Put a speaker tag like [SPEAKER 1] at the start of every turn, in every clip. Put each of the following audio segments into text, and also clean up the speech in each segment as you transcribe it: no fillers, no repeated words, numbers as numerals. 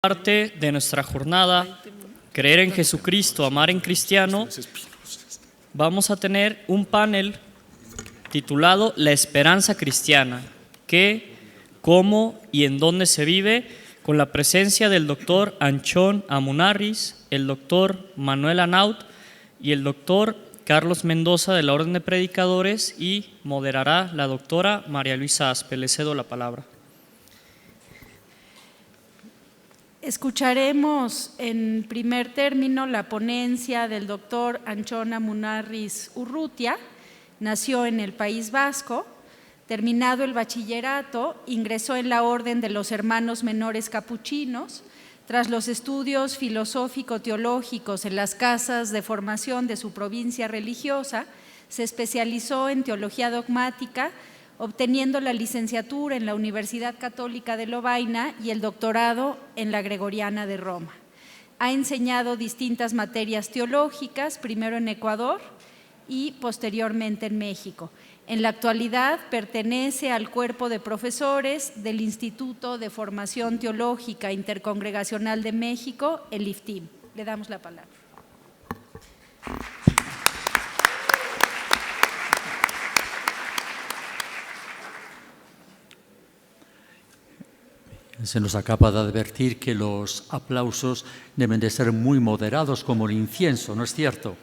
[SPEAKER 1] Parte de nuestra jornada, creer en Jesucristo, amar en cristiano, vamos a tener un panel titulado La esperanza cristiana, qué, cómo y en dónde se vive, con la presencia del doctor Anchón Amunarriz, el doctor Manuel Anaut y el doctor Carlos Mendoza de la Orden de Predicadores, y moderará la doctora María Luisa Aspe. Le cedo la palabra.
[SPEAKER 2] Escucharemos en primer término la ponencia del doctor Anchón Amunarriz Urrutia. Nació en el País Vasco. Terminado el bachillerato, ingresó en la Orden de los Hermanos Menores Capuchinos. Tras los estudios filosófico-teológicos en las casas de formación de su provincia religiosa, se especializó en teología dogmática, obteniendo la licenciatura en la Universidad Católica de Lovaina y el doctorado en la Gregoriana de Roma. Ha enseñado distintas materias teológicas, primero en Ecuador y posteriormente en México. En la actualidad pertenece al cuerpo de profesores del Instituto de Formación Teológica Intercongregacional de México, el IFTIM. Le damos la palabra.
[SPEAKER 3] Se nos acaba de advertir que los aplausos deben de ser muy moderados como el incienso, ¿no es cierto?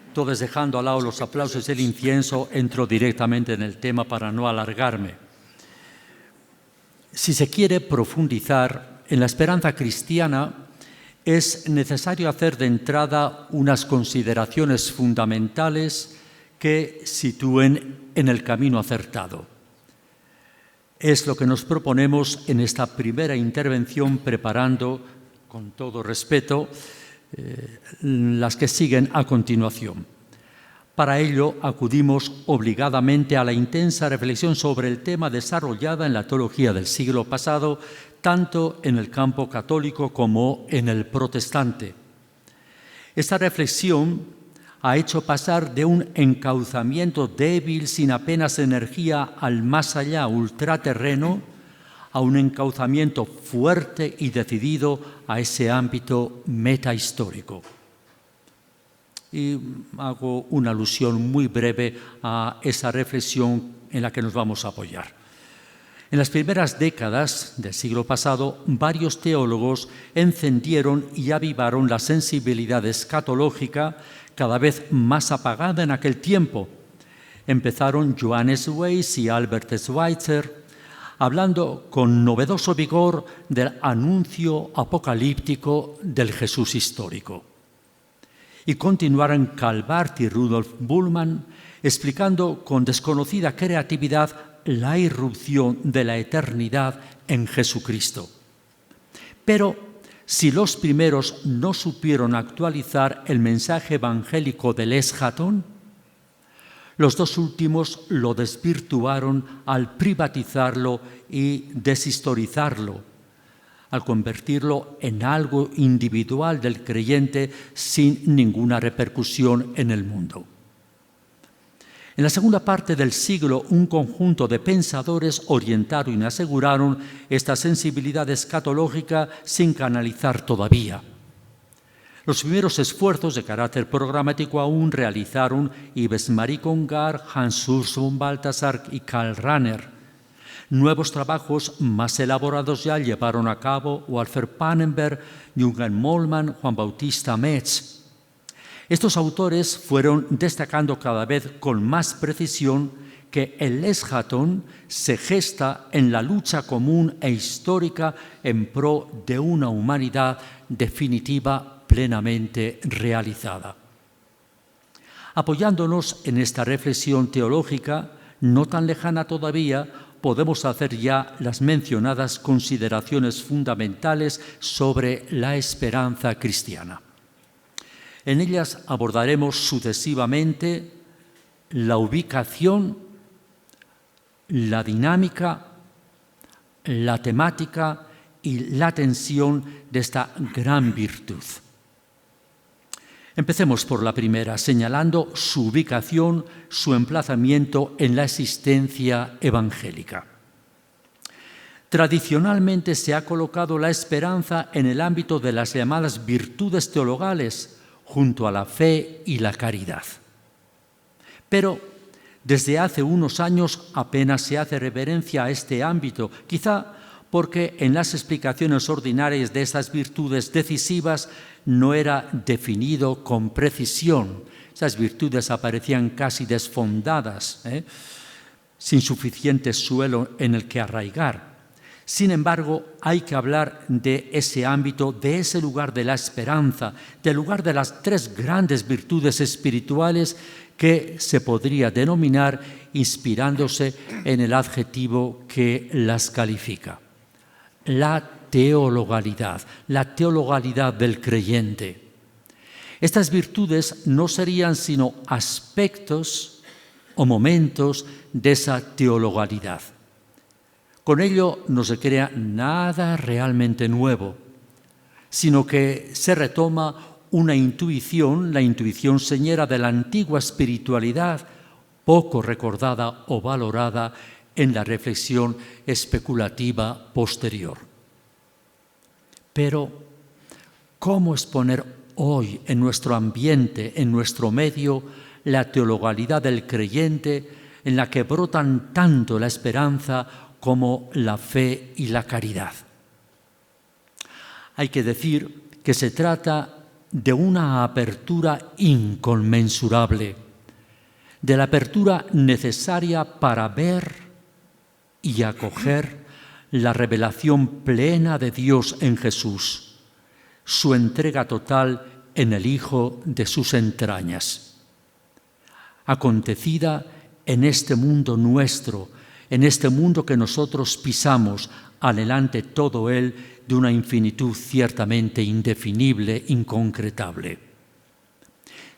[SPEAKER 3] Entonces, dejando al lado los aplausos y el incienso, entro directamente en el tema para no alargarme. Si se quiere profundizar en la esperanza cristiana, es necesario hacer de entrada unas consideraciones fundamentales que sitúen en el camino acertado. Es lo que nos proponemos en esta primera intervención, preparando, con todo respeto, las que siguen a continuación. Para ello, acudimos obligadamente a la intensa reflexión sobre el tema desarrollada en la teología del siglo pasado, tanto en el campo católico como en el protestante. Esta reflexión ha hecho pasar de un encauzamiento débil, sin apenas energía, al más allá ultraterreno, a un encauzamiento fuerte y decidido a ese ámbito metahistórico. Y hago una alusión muy breve a esa reflexión en la que nos vamos a apoyar. En las primeras décadas del siglo pasado, varios teólogos encendieron y avivaron la sensibilidad escatológica, cada vez más apagada en aquel tiempo. Empezaron Johannes Weiss y Albert Schweitzer, hablando con novedoso vigor del anuncio apocalíptico del Jesús histórico. Y continuaron Calvert y Rudolf Bultmann, explicando con desconocida creatividad la irrupción de la eternidad en Jesucristo. Pero si los primeros no supieron actualizar el mensaje evangélico del Eschaton, los dos últimos lo desvirtuaron al privatizarlo y deshistorizarlo, al convertirlo en algo individual del creyente sin ninguna repercusión en el mundo. En la segunda parte del siglo, un conjunto de pensadores orientaron y aseguraron esta sensibilidad escatológica sin canalizar todavía. Los primeros esfuerzos de carácter programático aún realizaron Yves Marie Congar, Hans Urs von Balthasar y Karl Rahner. Nuevos trabajos más elaborados ya llevaron a cabo Walter Pannenberg, Jürgen Moltmann, Juan Bautista Metz. Estos autores fueron destacando cada vez con más precisión que el Eschaton se gesta en la lucha común e histórica en pro de una humanidad definitiva, plenamente realizada. Apoyándonos en esta reflexión teológica, no tan lejana todavía, podemos hacer ya las mencionadas consideraciones fundamentales sobre la esperanza cristiana. En ellas abordaremos sucesivamente la ubicación, la dinámica, la temática y la tensión de esta gran virtud. Empecemos por la primera, señalando su ubicación, su emplazamiento en la existencia evangélica. Tradicionalmente se ha colocado la esperanza en el ámbito de las llamadas virtudes teologales, junto a la fe y la caridad. Pero desde hace unos años apenas se hace referencia a este ámbito, quizá porque en las explicaciones ordinarias de estas virtudes decisivas no era definido con precisión. Esas virtudes aparecían casi desfondadas, sin suficiente suelo en el que arraigar. Sin embargo, hay que hablar de ese ámbito, de ese lugar de la esperanza, del lugar de las tres grandes virtudes espirituales que se podría denominar inspirándose en el adjetivo que las califica. La teologalidad del creyente. Estas virtudes no serían sino aspectos o momentos de esa teologalidad. Con ello no se crea nada realmente nuevo, sino que se retoma una intuición, la intuición señera de la antigua espiritualidad, poco recordada o valorada en la reflexión especulativa posterior. Pero, ¿cómo exponer hoy en nuestro ambiente, en nuestro medio, la teologalidad del creyente en la que brotan tanto la esperanza como la fe y la caridad? Hay que decir que se trata de una apertura inconmensurable, de la apertura necesaria para ver y acoger la revelación plena de Dios en Jesús, su entrega total en el Hijo de sus entrañas, acontecida en este mundo nuestro, en este mundo que nosotros pisamos, anhelante todo él de una infinitud ciertamente indefinible, inconcretable.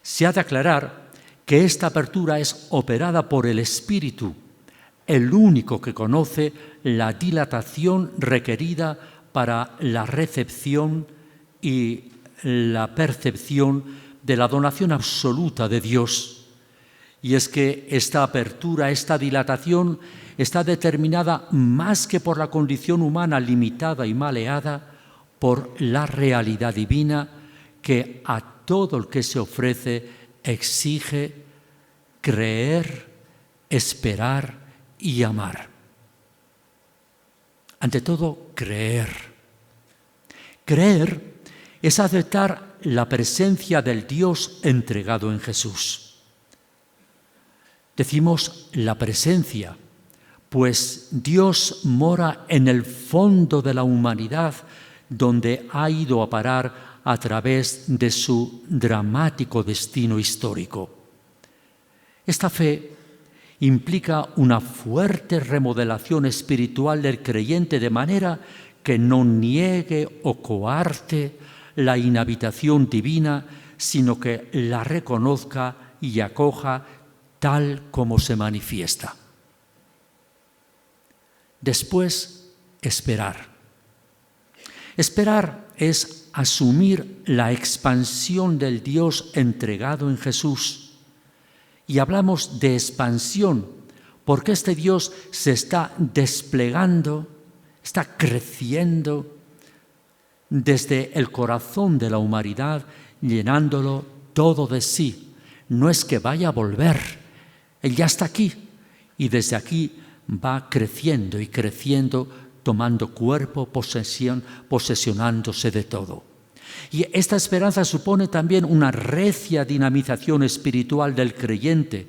[SPEAKER 3] Se ha de aclarar que esta apertura es operada por el Espíritu, el único que conoce la dilatación requerida para la recepción y la percepción de la donación absoluta de Dios. Y es que esta apertura, esta dilatación, está determinada más que por la condición humana limitada y maleada, por la realidad divina que a todo el que se ofrece exige creer, esperar y amar. Ante todo, creer. Creer es aceptar la presencia del Dios entregado en Jesús. Decimos la presencia, pues Dios mora en el fondo de la humanidad, donde ha ido a parar a través de su dramático destino histórico. Esta fe implica una fuerte remodelación espiritual del creyente de manera que no niegue o coarte la inhabitación divina, sino que la reconozca y acoja tal como se manifiesta. Después, esperar. Esperar es asumir la expansión del Dios entregado en Jesús. Y hablamos de expansión porque este Dios se está desplegando, está creciendo desde el corazón de la humanidad, llenándolo todo de sí. No es que vaya a volver, Él ya está aquí y desde aquí va creciendo y creciendo, tomando cuerpo, posesionándose de todo. Y esta esperanza supone también una recia dinamización espiritual del creyente,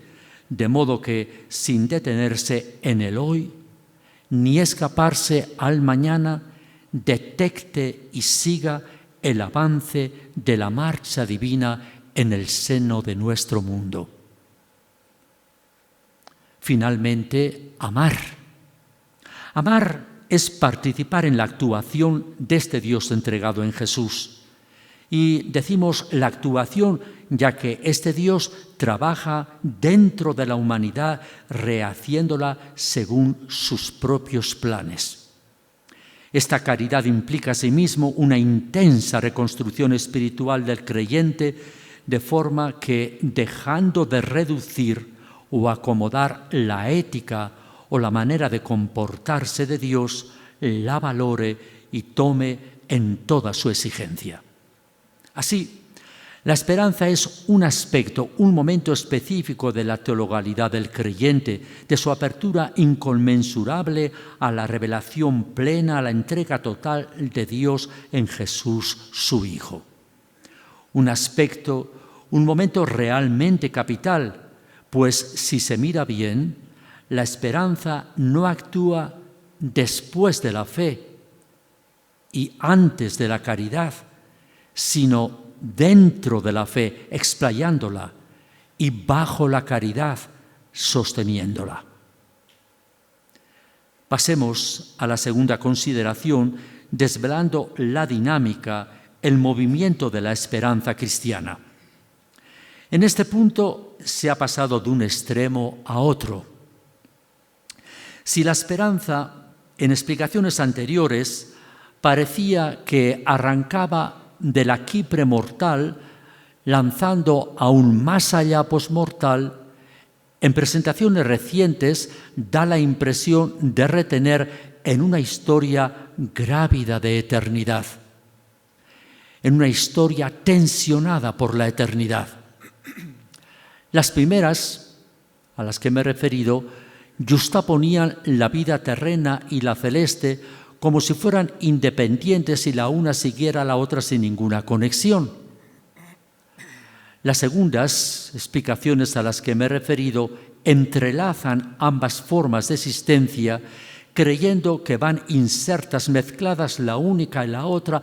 [SPEAKER 3] de modo que, sin detenerse en el hoy, ni escaparse al mañana, detecte y siga el avance de la marcha divina en el seno de nuestro mundo. Finalmente, amar. Amar es participar en la actuación de este Dios entregado en Jesús. Y decimos la actuación, ya que este Dios trabaja dentro de la humanidad, rehaciéndola según sus propios planes. Esta caridad implica asimismo una intensa reconstrucción espiritual del creyente, de forma que, dejando de reducir o acomodar la ética o la manera de comportarse de Dios, la valore y tome en toda su exigencia. Así, la esperanza es un aspecto, un momento específico de la teologalidad del creyente, de su apertura inconmensurable a la revelación plena, a la entrega total de Dios en Jesús, su Hijo. Un aspecto, un momento realmente capital, pues si se mira bien, la esperanza no actúa después de la fe y antes de la caridad, sino dentro de la fe, explayándola, y bajo la caridad, sosteniéndola. Pasemos a la segunda consideración, desvelando la dinámica, el movimiento de la esperanza cristiana. En este punto se ha pasado de un extremo a otro. Si la esperanza, en explicaciones anteriores, parecía que arrancaba de la quipre mortal, lanzando aún más allá posmortal, en presentaciones recientes da la impresión de retener en una historia grávida de eternidad, en una historia tensionada por la eternidad. Las primeras, a las que me he referido, justaponían la vida terrena y la celeste como si fueran independientes y la una siguiera a la otra sin ninguna conexión. Las segundas explicaciones a las que me he referido entrelazan ambas formas de existencia, creyendo que van insertas, mezcladas la única y la otra,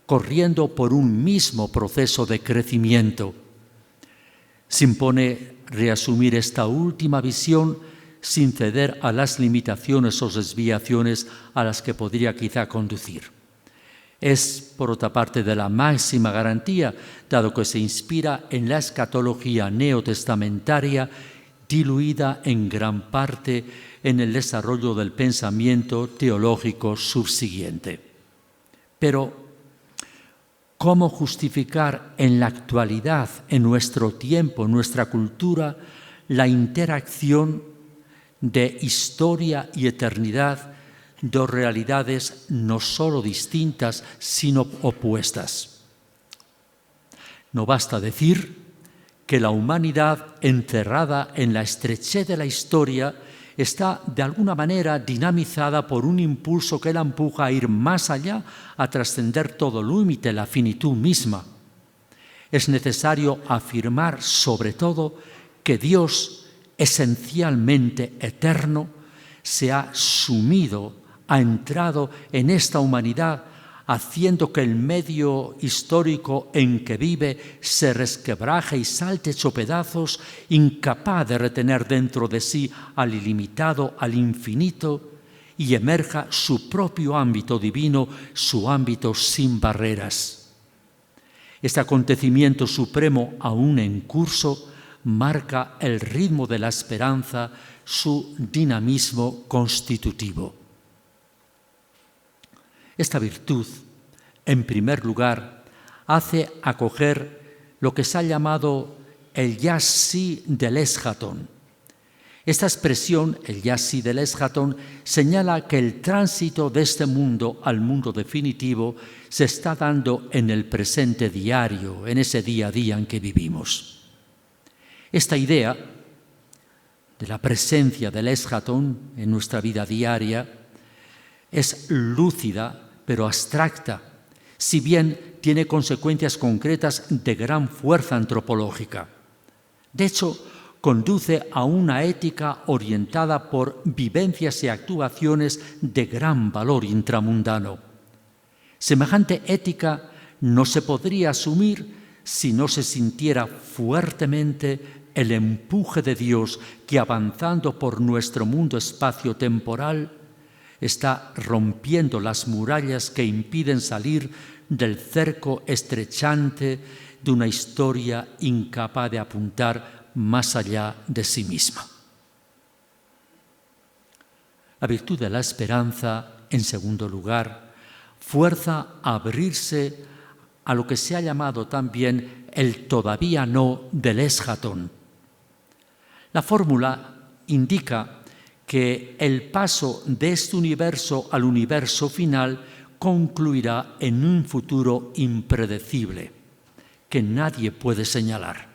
[SPEAKER 3] corriendo por un mismo proceso de crecimiento. Se impone reasumir esta última visión sin ceder a las limitaciones o desviaciones a las que podría quizá conducir. Es, por otra parte, de la máxima garantía, dado que se inspira en la escatología neotestamentaria, diluida en gran parte en el desarrollo del pensamiento teológico subsiguiente. Pero, ¿cómo justificar en la actualidad, en nuestro tiempo, en nuestra cultura, la interacción de historia y eternidad, dos realidades no solo distintas, sino opuestas? No basta decir que la humanidad, encerrada en la estrechez de la historia, está de alguna manera dinamizada por un impulso que la empuja a ir más allá, a trascender todo límite, la finitud misma. Es necesario afirmar, sobre todo, que Dios, esencialmente eterno, se ha sumido, ha entrado en esta humanidad, haciendo que el medio histórico en que vive se resquebraje y salte hecho pedazos, incapaz de retener dentro de sí al ilimitado, al infinito, y emerja su propio ámbito divino, su ámbito sin barreras. Este acontecimiento supremo aún en curso marca el ritmo de la esperanza, su dinamismo constitutivo. Esta virtud, en primer lugar, hace acoger lo que se ha llamado el ya sí del eschaton. Esta expresión, el ya sí del eschaton, señala que el tránsito de este mundo al mundo definitivo se está dando en el presente diario, en ese día a día en que vivimos. Esta idea de la presencia del eschaton en nuestra vida diaria es lúcida, pero abstracta, si bien tiene consecuencias concretas de gran fuerza antropológica. De hecho, conduce a una ética orientada por vivencias y actuaciones de gran valor intramundano. Semejante ética no se podría asumir si no se sintiera fuertemente el empuje de Dios que, avanzando por nuestro mundo espacio-temporal, está rompiendo las murallas que impiden salir del cerco estrechante de una historia incapaz de apuntar más allá de sí misma. La virtud de la esperanza, en segundo lugar, fuerza a abrirse a lo que se ha llamado también el todavía no del eschaton. La fórmula indica que el paso de este universo al universo final concluirá en un futuro impredecible que nadie puede señalar.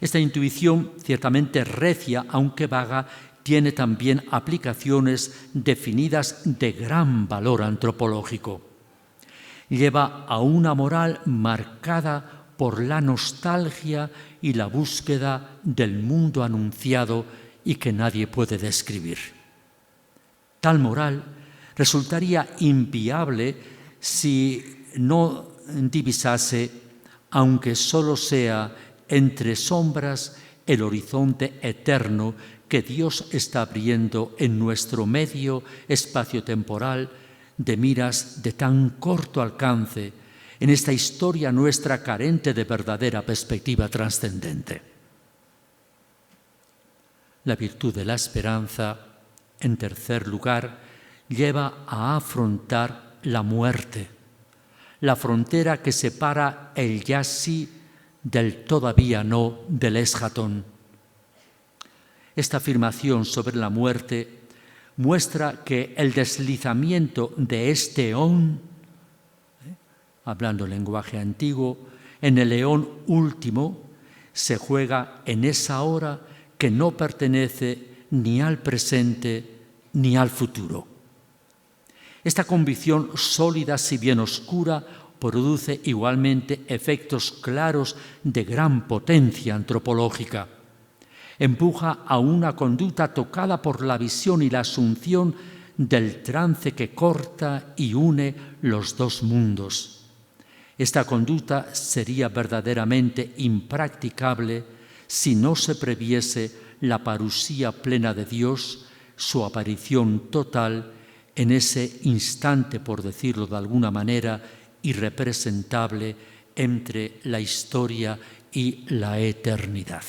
[SPEAKER 3] Esta intuición, ciertamente recia, aunque vaga, tiene también aplicaciones definidas de gran valor antropológico. Lleva a una moral marcada por la nostalgia y la búsqueda del mundo anunciado y que nadie puede describir. Tal moral resultaría inviable si no divisase, aunque solo sea entre sombras, el horizonte eterno que Dios está abriendo en nuestro medio espacio-temporal de miras de tan corto alcance en esta historia nuestra carente de verdadera perspectiva trascendente. La virtud de la esperanza, en tercer lugar, lleva a afrontar la muerte, la frontera que separa el ya sí del todavía no del eschatón. Esta afirmación sobre la muerte muestra que el deslizamiento de este eón, hablando el lenguaje antiguo, en el eón último, se juega en esa hora que no pertenece ni al presente ni al futuro. Esta convicción sólida, si bien oscura, produce igualmente efectos claros de gran potencia antropológica. Empuja a una conducta tocada por la visión y la asunción del trance que corta y une los dos mundos. Esta conducta sería verdaderamente impracticable si no se previese la parusía plena de Dios, su aparición total en ese instante, por decirlo de alguna manera, irrepresentable entre la historia y la eternidad.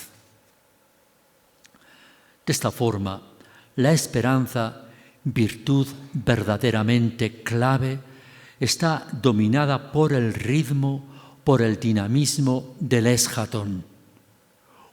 [SPEAKER 3] De esta forma, la esperanza, virtud verdaderamente clave, está dominada por el ritmo, por el dinamismo del eschatón.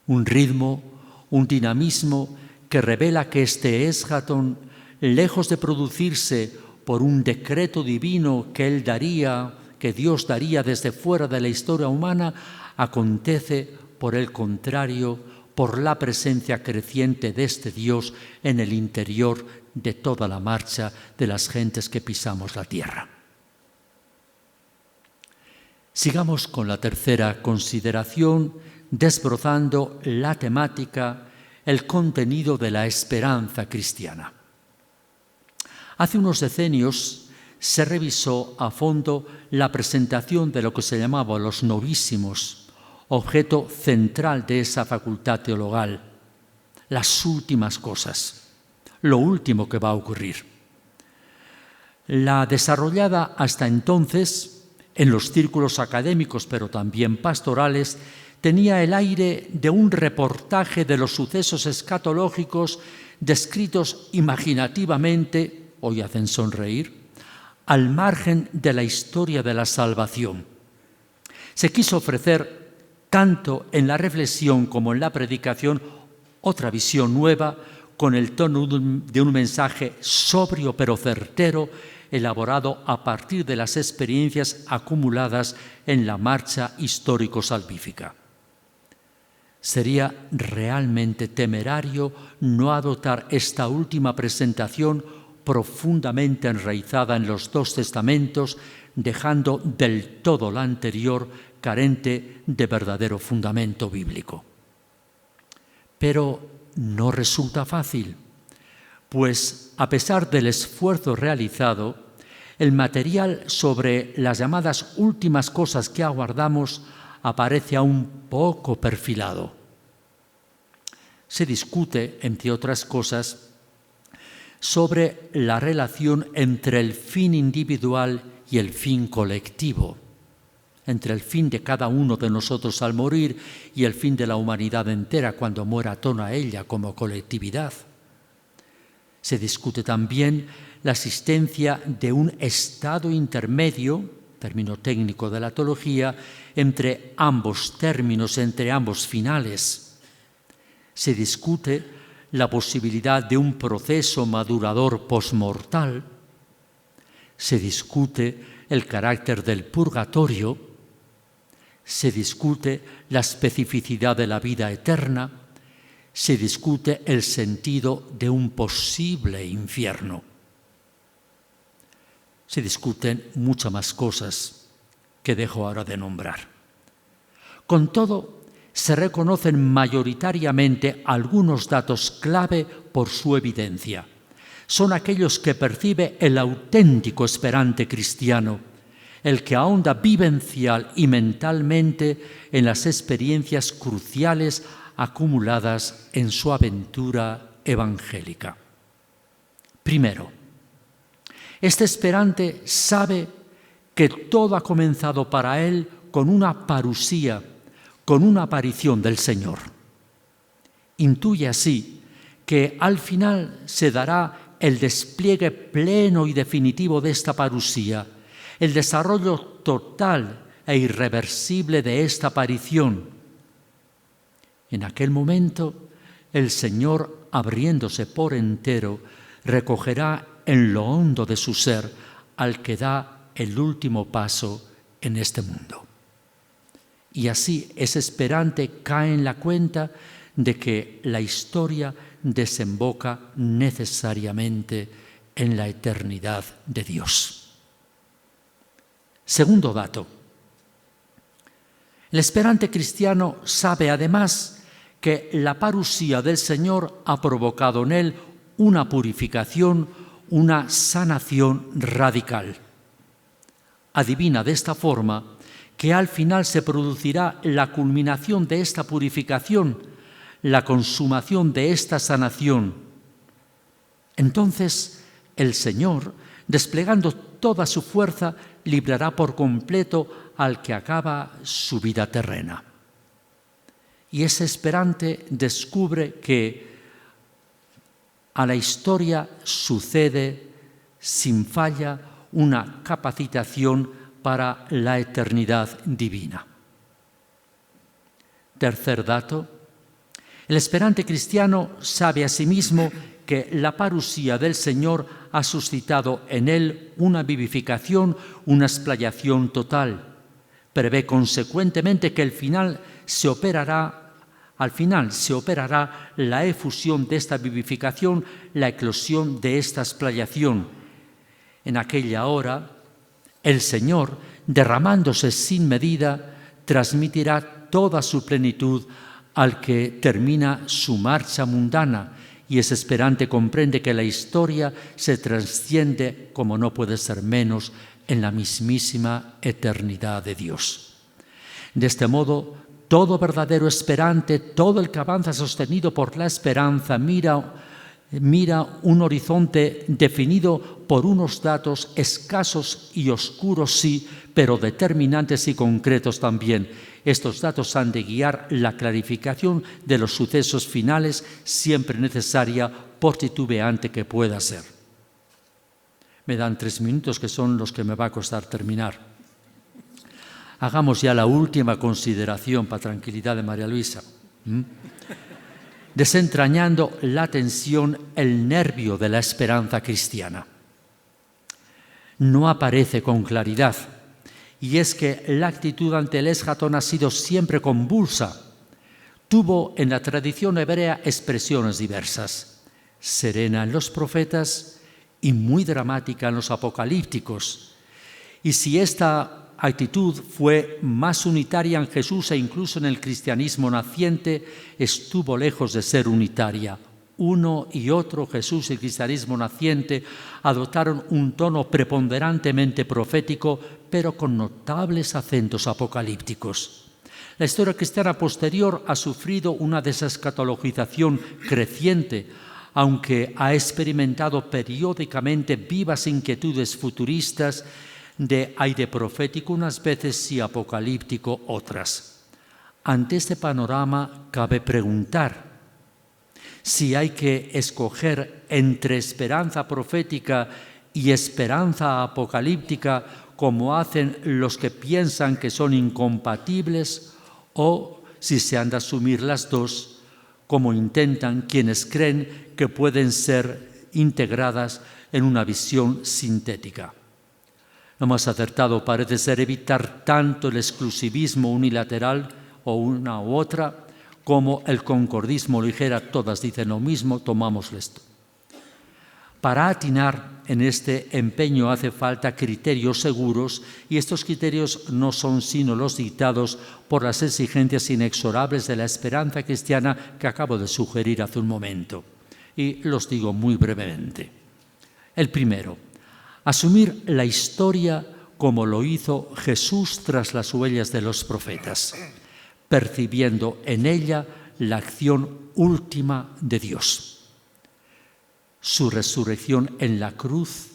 [SPEAKER 3] Un ritmo, un dinamismo que revela que este eschatón, lejos de producirse por un decreto divino que Dios daría desde fuera de la historia humana, acontece, por el contrario, por la presencia creciente de este Dios en el interior de toda la marcha de las gentes que pisamos la tierra. Sigamos con la tercera consideración, desbrozando la temática, el contenido de la esperanza cristiana. Hace unos decenios se revisó a fondo la presentación de lo que se llamaba los novísimos, objeto central de esa facultad teologal, las últimas cosas, lo último que va a ocurrir. La desarrollada hasta entonces en los círculos académicos, pero también pastorales, tenía el aire de un reportaje de los sucesos escatológicos descritos imaginativamente, hoy hacen sonreír, al margen de la historia de la salvación. Se quiso ofrecer, tanto en la reflexión como en la predicación, otra visión nueva, con el tono de un mensaje sobrio pero certero, elaborado a partir de las experiencias acumuladas en la marcha histórico-salvífica. Sería realmente temerario no adoptar esta última presentación profundamente enraizada en los dos testamentos, dejando del todo la anterior carente de verdadero fundamento bíblico. Pero no resulta fácil, pues a pesar del esfuerzo realizado, el material sobre las llamadas últimas cosas que aguardamos aparece aún poco perfilado. Se discute, entre otras cosas, sobre la relación entre el fin individual y el fin colectivo, entre el fin de cada uno de nosotros al morir y el fin de la humanidad entera cuando muera toda ella como colectividad. Se discute también la existencia de un estado intermedio, término técnico de la teología, entre ambos términos, entre ambos finales. Se discute la posibilidad de un proceso madurador posmortal, se discute el carácter del purgatorio, se discute la especificidad de la vida eterna, se discute el sentido de un posible infierno. Se discuten muchas más cosas que dejo ahora de nombrar. Con todo, se reconocen mayoritariamente algunos datos clave por su evidencia. Son aquellos que percibe el auténtico esperante cristiano, el que ahonda vivencial y mentalmente en las experiencias cruciales acumuladas en su aventura evangélica. Primero, este esperante sabe que todo ha comenzado para él con una parusía, con una aparición del Señor. Intuye así que al final se dará el despliegue pleno y definitivo de esta parusía, el desarrollo total e irreversible de esta aparición. En aquel momento, el Señor, abriéndose por entero, recogerá en lo hondo de su ser al que da el último paso en este mundo. Y así ese esperante cae en la cuenta de que la historia desemboca necesariamente en la eternidad de Dios. Segundo dato. El esperante cristiano sabe además que la parusía del Señor ha provocado en él una purificación, una sanación radical. Adivina de esta forma que al final se producirá la culminación de esta purificación, la consumación de esta sanación. Entonces el Señor, desplegando toda su fuerza, librará por completo al que acaba su vida terrena. Y ese esperante descubre que a la historia sucede sin falla una capacitación para la eternidad divina. Tercer dato. El esperante cristiano sabe asimismo que la parusía del Señor ha suscitado en él una vivificación, una expiación total. Prevé consecuentemente que al final se operará la efusión de esta vivificación, la eclosión de esta expiación. En aquella hora, el Señor, derramándose sin medida, transmitirá toda su plenitud al que termina su marcha mundana, y ese esperante comprende que la historia se trasciende, como no puede ser menos, en la mismísima eternidad de Dios. De este modo, todo verdadero esperante, todo el que avanza sostenido por la esperanza, mira un horizonte definido por unos datos escasos y oscuros, sí, pero determinantes y concretos también. Estos datos han de guiar la clarificación de los sucesos finales, siempre necesaria, por titubeante que pueda ser. Me dan 3 minutos, que son los que me va a costar terminar. Hagamos ya la última consideración para tranquilidad de María Luisa. Desentrañando la tensión, el nervio de la esperanza cristiana. No aparece con claridad, y es que la actitud ante el eschatón ha sido siempre convulsa. Tuvo en la tradición hebrea expresiones diversas, serena en los profetas y muy dramática en los apocalípticos. Y si esta actitud fue más unitaria en Jesús e incluso en el cristianismo naciente, estuvo lejos de ser unitaria. Uno y otro, Jesús y el cristianismo naciente, adoptaron un tono preponderantemente profético, pero con notables acentos apocalípticos. La historia cristiana posterior ha sufrido una desescatologización creciente, aunque ha experimentado periódicamente vivas inquietudes futuristas de aire profético unas veces y apocalíptico otras. Ante este panorama cabe preguntar si hay que escoger entre esperanza profética y esperanza apocalíptica, como hacen los que piensan que son incompatibles, o si se han de asumir las dos como intentan quienes creen que pueden ser integradas en una visión sintética. Lo más acertado parece ser evitar tanto el exclusivismo unilateral o una u otra, como el concordismo ligero, todas dicen lo mismo, tomámoslo esto. Para atinar en este empeño hace falta criterios seguros, y estos criterios no son sino los dictados por las exigencias inexorables de la esperanza cristiana que acabo de sugerir hace un momento. Y los digo muy brevemente. El primero, asumir la historia como lo hizo Jesús tras las huellas de los profetas, percibiendo en ella la acción última de Dios. Su resurrección en la cruz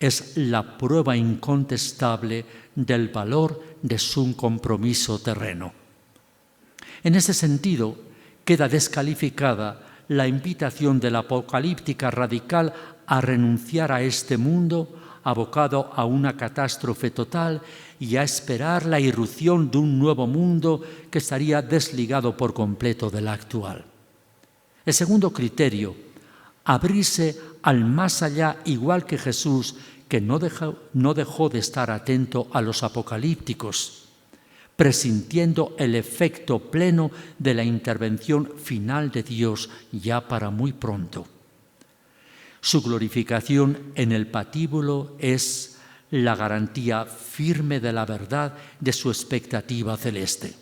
[SPEAKER 3] es la prueba incontestable del valor de su compromiso terreno. En ese sentido, queda descalificada la invitación de la apocalíptica radical a renunciar a este mundo abocado a una catástrofe total y a esperar la irrupción de un nuevo mundo que estaría desligado por completo del actual. El segundo criterio, abrirse al más allá, igual que Jesús, que no dejó de estar atento a los apocalípticos, presintiendo el efecto pleno de la intervención final de Dios ya para muy pronto. Su glorificación en el patíbulo es la garantía firme de la verdad de su expectativa celeste.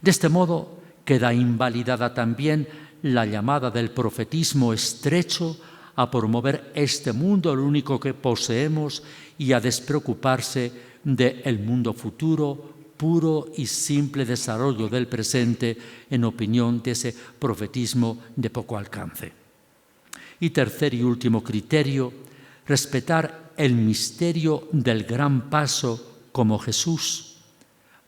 [SPEAKER 3] De este modo queda invalidada también la llamada del profetismo estrecho a promover este mundo, el único que poseemos, y a despreocuparse del mundo futuro, puro y simple desarrollo del presente, en opinión de ese profetismo de poco alcance. Y tercer y último criterio, respetar el misterio del gran paso como Jesús,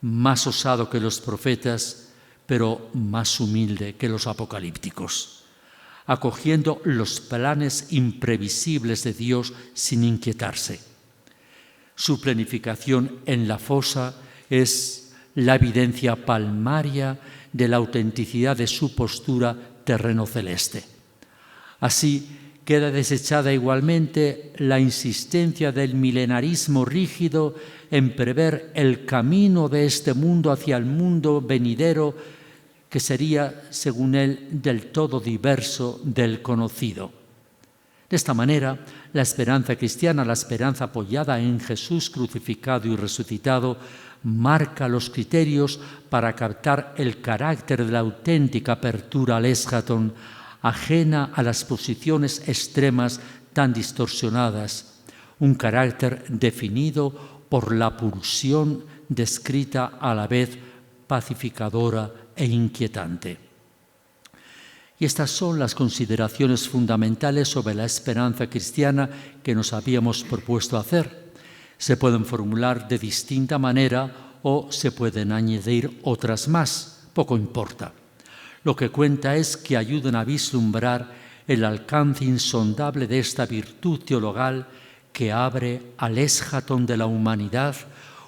[SPEAKER 3] más osado que los profetas, pero más humilde que los apocalípticos, acogiendo los planes imprevisibles de Dios sin inquietarse. Su planificación en la fosa es la evidencia palmaria de la autenticidad de su postura terreno celeste. Así queda desechada igualmente la insistencia del milenarismo rígido en prever el camino de este mundo hacia el mundo venidero, que sería, según él, del todo diverso del conocido. De esta manera, la esperanza cristiana, la esperanza apoyada en Jesús crucificado y resucitado, marca los criterios para captar el carácter de la auténtica apertura al eschaton, ajena a las posiciones extremas tan distorsionadas, un carácter definido por la pulsión descrita a la vez pacificadora e inquietante. Y estas son las consideraciones fundamentales sobre la esperanza cristiana que nos habíamos propuesto hacer. Se pueden formular de distinta manera o se pueden añadir otras más, poco importa. Lo que cuenta es que ayuden a vislumbrar el alcance insondable de esta virtud teologal que abre al eschaton de la humanidad,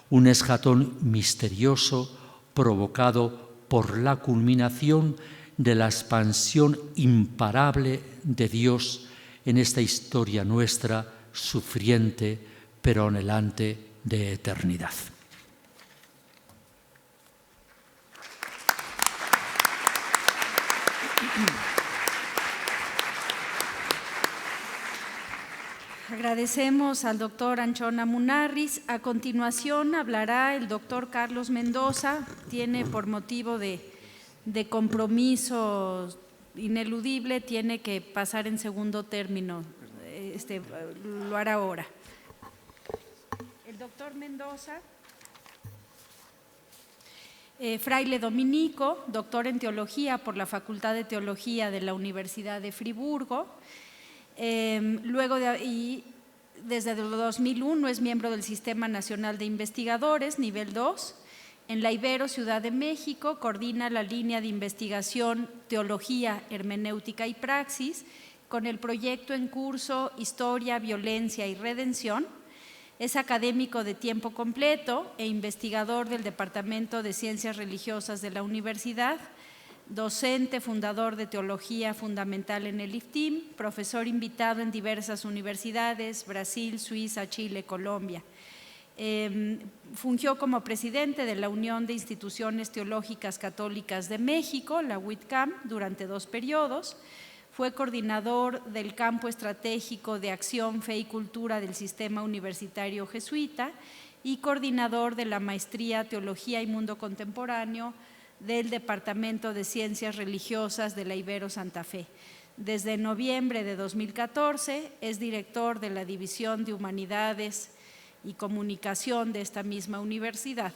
[SPEAKER 3] un eschaton misterioso provocado por la culminación de la expansión imparable de Dios en esta historia nuestra, sufriente pero anhelante de eternidad.
[SPEAKER 2] Agradecemos al doctor Anchona Munarriz. A continuación hablará el doctor Carlos Mendoza. Tiene por motivo de compromiso ineludible, tiene que pasar en segundo término. Lo hará ahora. El doctor Mendoza, fraile dominico, doctor en teología por la Facultad de Teología de la Universidad de Friburgo. Desde el 2001 es miembro del Sistema Nacional de Investigadores, nivel 2. En la Ibero, Ciudad de México, coordina la línea de investigación Teología, Hermenéutica y Praxis con el proyecto en curso Historia, Violencia y Redención. Es académico de tiempo completo e investigador del Departamento de Ciencias Religiosas de la Universidad. docente, fundador de Teología Fundamental en el IFTIM, profesor invitado en diversas universidades, Brasil, Suiza, Chile, Colombia. Fungió como presidente de la Unión de Instituciones Teológicas Católicas de México, la UITCAM, durante 2 periodos. Fue coordinador del campo estratégico de acción, fe y cultura del Sistema Universitario Jesuita y coordinador de la Maestría Teología y Mundo Contemporáneo del Departamento de Ciencias Religiosas de la Ibero Santa Fe. Desde noviembre de 2014 es director de la División de Humanidades y Comunicación de esta misma universidad.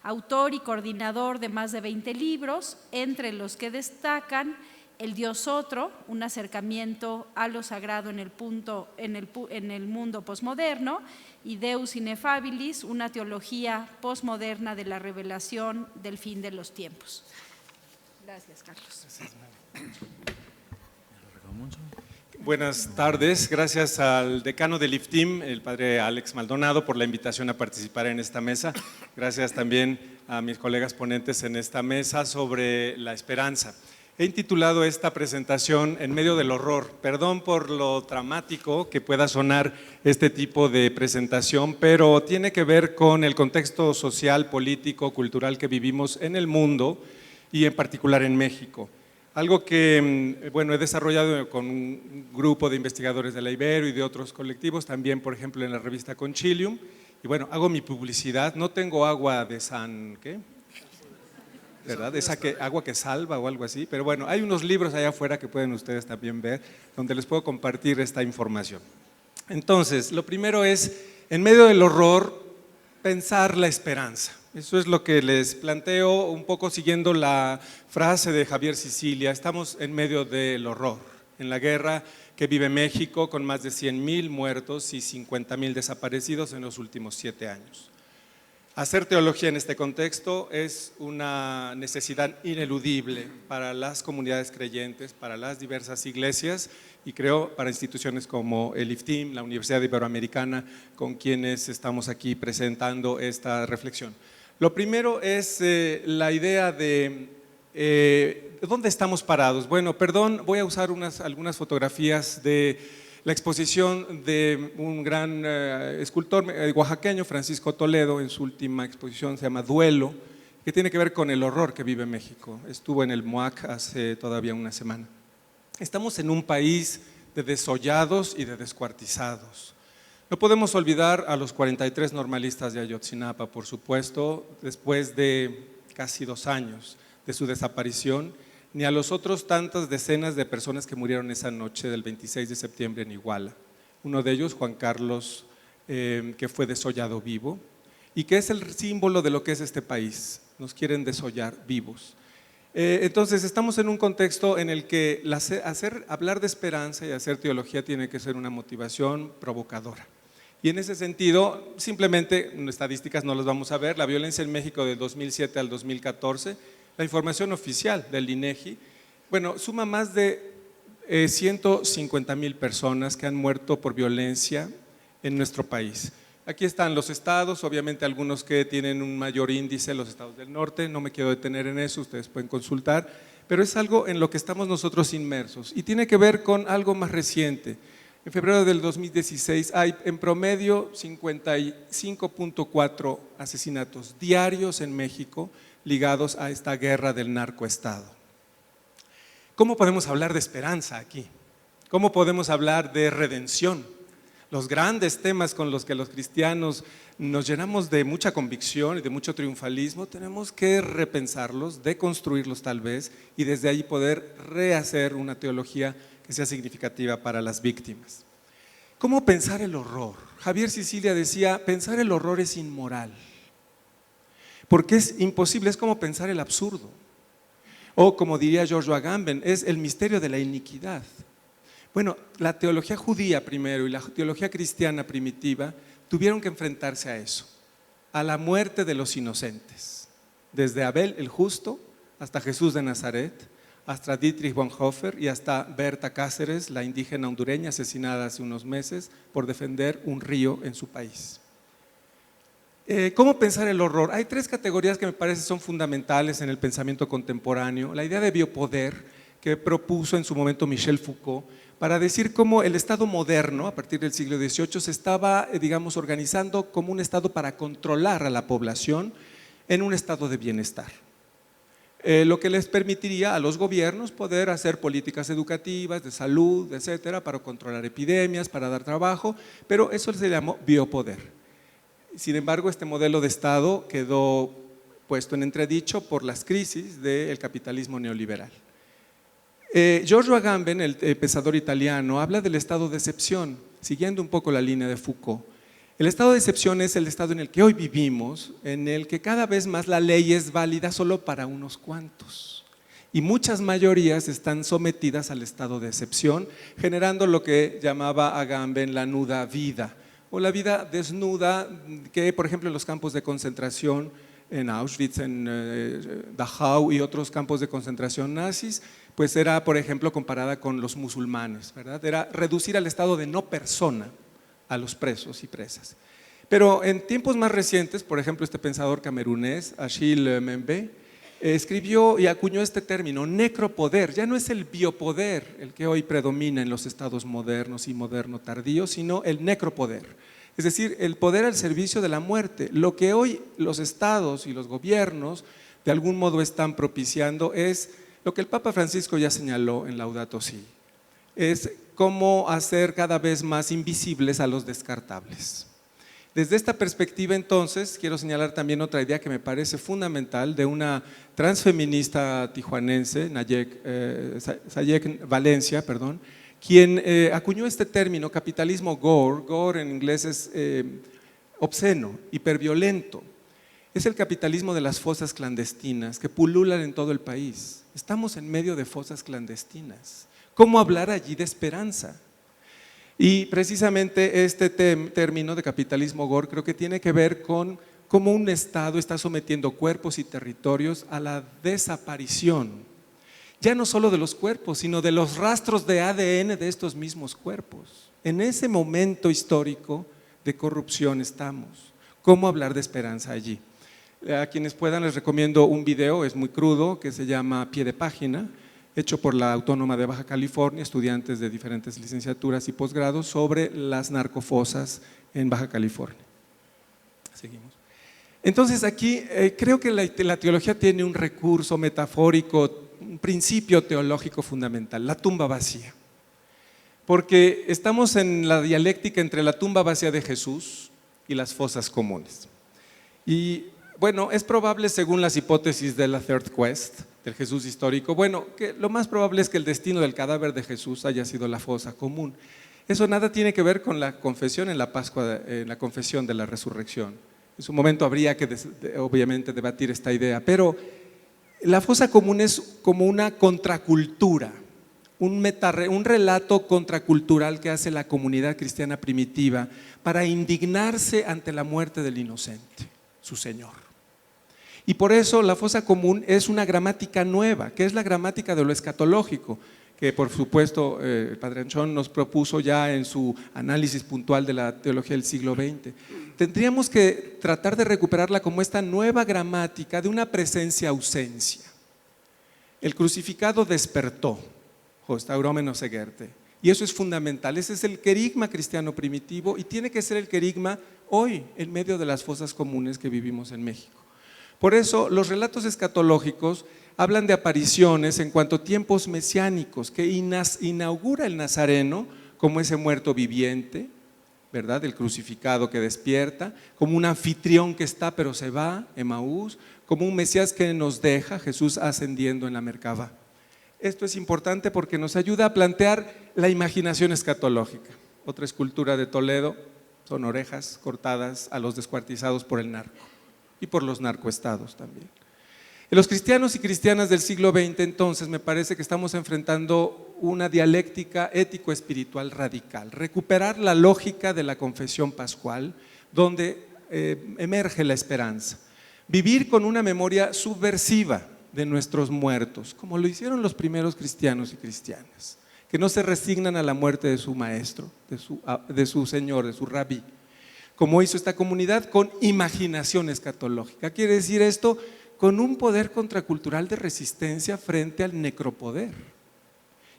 [SPEAKER 2] Autor y coordinador de más de 20 libros, entre los que destacan El Dios Otro, un acercamiento a lo sagrado en el mundo posmoderno, y Deus Ineffabilis, una teología posmoderna de la revelación del fin de los tiempos. Gracias, Carlos.
[SPEAKER 4] Buenas tardes, gracias al decano del IFTIM, el padre Alex Maldonado, por la invitación a participar en esta mesa. Gracias también a mis colegas ponentes en esta mesa sobre la esperanza. He intitulado esta presentación En medio del horror. Perdón por lo dramático que pueda sonar este tipo de presentación, pero tiene que ver con el contexto social, político, cultural que vivimos en el mundo y en particular en México. Algo que, bueno, he desarrollado con un grupo de investigadores de la Ibero y de otros colectivos, también, por ejemplo, en la revista Concilium. Y bueno, hago mi publicidad, no tengo agua de San, ¿qué? ¿Verdad? Esa agua que salva o algo así, pero bueno, hay unos libros allá afuera que pueden ustedes también ver, donde les puedo compartir esta información. Entonces, lo primero es, en medio del horror, pensar la esperanza. Eso es lo que les planteo, un poco siguiendo la frase de Javier Sicilia: estamos en medio del horror, en la guerra que vive México, con más de 100,000 muertos y 50,000 desaparecidos en los últimos 7 años. Hacer teología en este contexto es una necesidad ineludible para las comunidades creyentes, para las diversas iglesias y creo para instituciones como el IFTIM, la Universidad Iberoamericana, con quienes estamos aquí presentando esta reflexión. Lo primero es la idea de ¿dónde estamos parados? Bueno, perdón, voy a usar algunas fotografías de la exposición de un gran escultor oaxaqueño, Francisco Toledo, en su última exposición se llama Duelo, que tiene que ver con el horror que vive México. Estuvo en el MOAC hace todavía una semana. Estamos en un país de desollados y de descuartizados. No podemos olvidar a los 43 normalistas de Ayotzinapa, por supuesto, después de casi 2 años de su desaparición, ni a los otros tantas decenas de personas que murieron esa noche del 26 de septiembre en Iguala. Uno de ellos, Juan Carlos, que fue desollado vivo y que es el símbolo de lo que es este país. Nos quieren desollar vivos. Entonces estamos en un contexto en el que hablar de esperanza y hacer teología tiene que ser una motivación provocadora. Y en ese sentido, simplemente, estadísticas no las vamos a ver, la violencia en México del 2007 al 2014, la información oficial del INEGI, bueno, suma más de 150,000 personas que han muerto por violencia en nuestro país. Aquí están los estados, obviamente algunos que tienen un mayor índice, los estados del norte, no me quiero detener en eso, ustedes pueden consultar, pero es algo en lo que estamos nosotros inmersos y tiene que ver con algo más reciente. En febrero del 2016 hay en promedio 55.4 asesinatos diarios en México ligados a esta guerra del narcoestado. ¿Cómo podemos hablar de esperanza aquí? ¿Cómo podemos hablar de redención? Los grandes temas con los que los cristianos nos llenamos de mucha convicción y de mucho triunfalismo, tenemos que repensarlos, deconstruirlos tal vez, y desde ahí poder rehacer una teología que sea significativa para las víctimas. ¿Cómo pensar el horror? Javier Sicilia decía, pensar el horror es inmoral, porque es imposible, es como pensar el absurdo. O como diría Giorgio Agamben, es el misterio de la iniquidad. Bueno, la teología judía primero y la teología cristiana primitiva tuvieron que enfrentarse a eso, a la muerte de los inocentes, desde Abel el justo hasta Jesús de Nazaret, hasta Dietrich Bonhoeffer y hasta Berta Cáceres, la indígena hondureña asesinada hace unos meses por defender un río en su país. ¿Cómo pensar el horror? Hay tres categorías que me parece son fundamentales en el pensamiento contemporáneo. La idea de biopoder que propuso en su momento Michel Foucault para decir cómo el Estado moderno, a partir del siglo XVIII, se estaba, digamos, organizando como un Estado para controlar a la población en un estado de bienestar. Lo que les permitiría a los gobiernos poder hacer políticas educativas, de salud, etcétera, para controlar epidemias, para dar trabajo, pero eso se llamó biopoder. Sin embargo, este modelo de Estado quedó puesto en entredicho por las crisis del capitalismo neoliberal. Giorgio Agamben, el pensador italiano, habla del estado de excepción, siguiendo un poco la línea de Foucault. El estado de excepción es el estado en el que hoy vivimos, en el que cada vez más la ley es válida solo para unos cuantos. Y muchas mayorías están sometidas al estado de excepción, generando lo que llamaba Agamben la nuda vida, o la vida desnuda que, por ejemplo, en los campos de concentración, en Auschwitz, en Dachau y otros campos de concentración nazis, pues era, por ejemplo, comparada con los musulmanes, ¿verdad? Era reducir al estado de no persona a los presos y presas. Pero en tiempos más recientes, por ejemplo, este pensador camerunés, Achille Mbembe, escribió y acuñó este término, necropoder. Ya no es el biopoder el que hoy predomina en los estados modernos y moderno tardío, sino el necropoder. Es decir, el poder al servicio de la muerte. Lo que hoy los estados y los gobiernos de algún modo están propiciando es lo que el Papa Francisco ya señaló en Laudato Si, es cómo hacer cada vez más invisibles a los descartables. Desde esta perspectiva, entonces, quiero señalar también otra idea que me parece fundamental de una transfeminista tijuanense, Sayek Valencia, quien acuñó este término, capitalismo gore. Gore en inglés es obsceno, hiperviolento. Es el capitalismo de las fosas clandestinas que pululan en todo el país. Estamos en medio de fosas clandestinas. ¿Cómo hablar allí de esperanza? Y precisamente este término de capitalismo gore creo que tiene que ver con cómo un Estado está sometiendo cuerpos y territorios a la desaparición, ya no solo de los cuerpos, sino de los rastros de ADN de estos mismos cuerpos. En ese momento histórico de corrupción estamos. ¿Cómo hablar de esperanza allí? A quienes puedan les recomiendo un video, es muy crudo, que se llama Pie de Página, hecho por la Autónoma de Baja California, estudiantes de diferentes licenciaturas y posgrados sobre las narcofosas en Baja California. Seguimos. Entonces aquí creo que la teología tiene un recurso metafórico, un principio teológico fundamental, la tumba vacía. Porque estamos en la dialéctica entre la tumba vacía de Jesús y las fosas comunes. Y bueno, es probable, según las hipótesis de la Third Quest, del Jesús histórico, bueno, que lo más probable es que el destino del cadáver de Jesús haya sido la fosa común. Eso nada tiene que ver con la confesión en la Pascua, en la confesión de la resurrección. En su momento habría que obviamente debatir esta idea, pero la fosa común es como una contracultura, un relato contracultural que hace la comunidad cristiana primitiva para indignarse ante la muerte del inocente, su Señor. Y por eso la fosa común es una gramática nueva, que es la gramática de lo escatológico, que por supuesto el padre Anchón nos propuso ya en su análisis puntual de la teología del siglo XX. Tendríamos que tratar de recuperarla como esta nueva gramática de una presencia-ausencia. El crucificado despertó, Hostaurómeno Segerte, y eso es fundamental. Ese es el querigma cristiano primitivo y tiene que ser el querigma hoy en medio de las fosas comunes que vivimos en México. Por eso los relatos escatológicos hablan de apariciones en cuanto a tiempos mesiánicos que inaugura el Nazareno como ese muerto viviente, ¿verdad? El crucificado que despierta, como un anfitrión que está pero se va, Emaús, como un Mesías que nos deja, Jesús ascendiendo en la Merkabá. Esto es importante porque nos ayuda a plantear la imaginación escatológica. Otra escultura de Toledo son orejas cortadas a los descuartizados por el narco y por los narcoestados también. En los cristianos y cristianas del siglo XX, entonces, me parece que estamos enfrentando una dialéctica ético-espiritual radical. Recuperar la lógica de la confesión pascual, donde emerge la esperanza. Vivir con una memoria subversiva de nuestros muertos, como lo hicieron los primeros cristianos y cristianas, que no se resignan a la muerte de su maestro, de su señor, de su rabí. como hizo esta comunidad, con imaginación escatológica. Quiere decir esto, con un poder contracultural de resistencia frente al necropoder.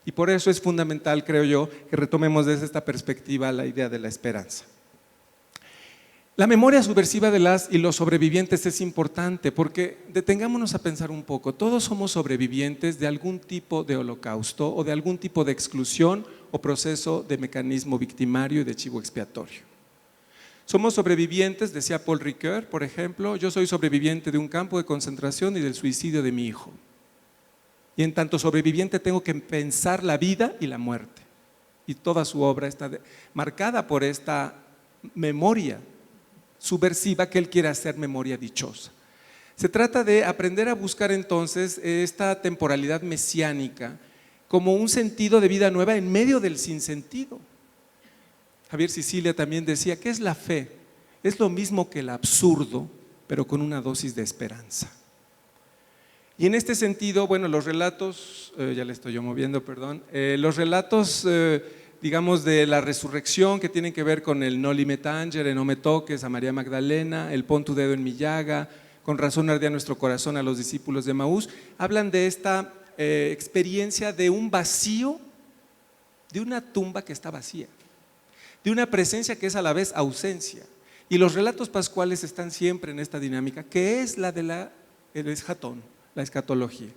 [SPEAKER 4] Y por eso es fundamental, creo yo, que retomemos desde esta perspectiva la idea de la esperanza. La memoria subversiva de las y los sobrevivientes es importante porque detengámonos a pensar un poco. Todos somos sobrevivientes de algún tipo de holocausto o de algún tipo de exclusión o proceso de mecanismo victimario y de chivo expiatorio. Somos sobrevivientes, decía Paul Ricoeur, por ejemplo, yo soy sobreviviente de un campo de concentración y del suicidio de mi hijo. Y en tanto sobreviviente tengo que pensar la vida y la muerte. Y toda su obra está marcada por esta memoria subversiva que él quiere hacer memoria dichosa. Se trata de aprender a buscar entonces esta temporalidad mesiánica como un sentido de vida nueva en medio del sinsentido. Javier Sicilia también decía, ¿qué es la fe? Es lo mismo que el absurdo, pero con una dosis de esperanza. Y en este sentido, bueno, los relatos, ya le estoy yo moviendo, perdón, los relatos digamos de la resurrección que tienen que ver con el Noli me tangere, no me toques a María Magdalena, el pon tu dedo en mi llaga, con razón ardía nuestro corazón a los discípulos de Emaús, hablan de esta experiencia de un vacío, de una tumba que está vacía, de una presencia que es a la vez ausencia. Y los relatos pascuales están siempre en esta dinámica, que es la de el eschatón, la escatología.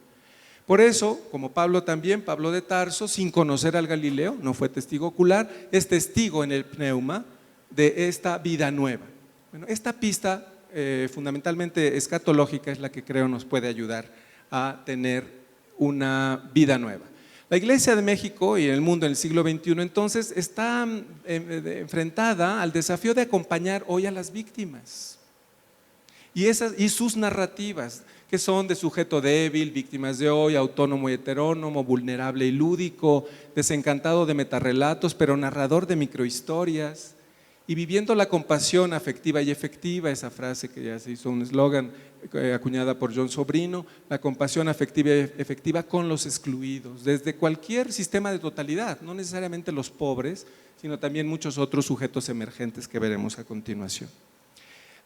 [SPEAKER 4] Por eso, como Pablo también, Pablo de Tarso, sin conocer al Galileo, no fue testigo ocular, es testigo en el pneuma de esta vida nueva. Bueno, esta pista fundamentalmente escatológica es la que creo nos puede ayudar a tener una vida nueva. La Iglesia de México y el mundo en el siglo XXI entonces está enfrentada al desafío de acompañar hoy a las víctimas y sus narrativas, que son de sujeto débil, víctimas de hoy, autónomo y heterónomo, vulnerable y lúdico, desencantado de metarrelatos, pero narrador de microhistorias, y viviendo la compasión afectiva y efectiva, esa frase que ya se hizo un eslogan acuñada por John Sobrino, la compasión afectiva y efectiva con los excluidos, desde cualquier sistema de totalidad, no necesariamente los pobres, sino también muchos otros sujetos emergentes que veremos a continuación.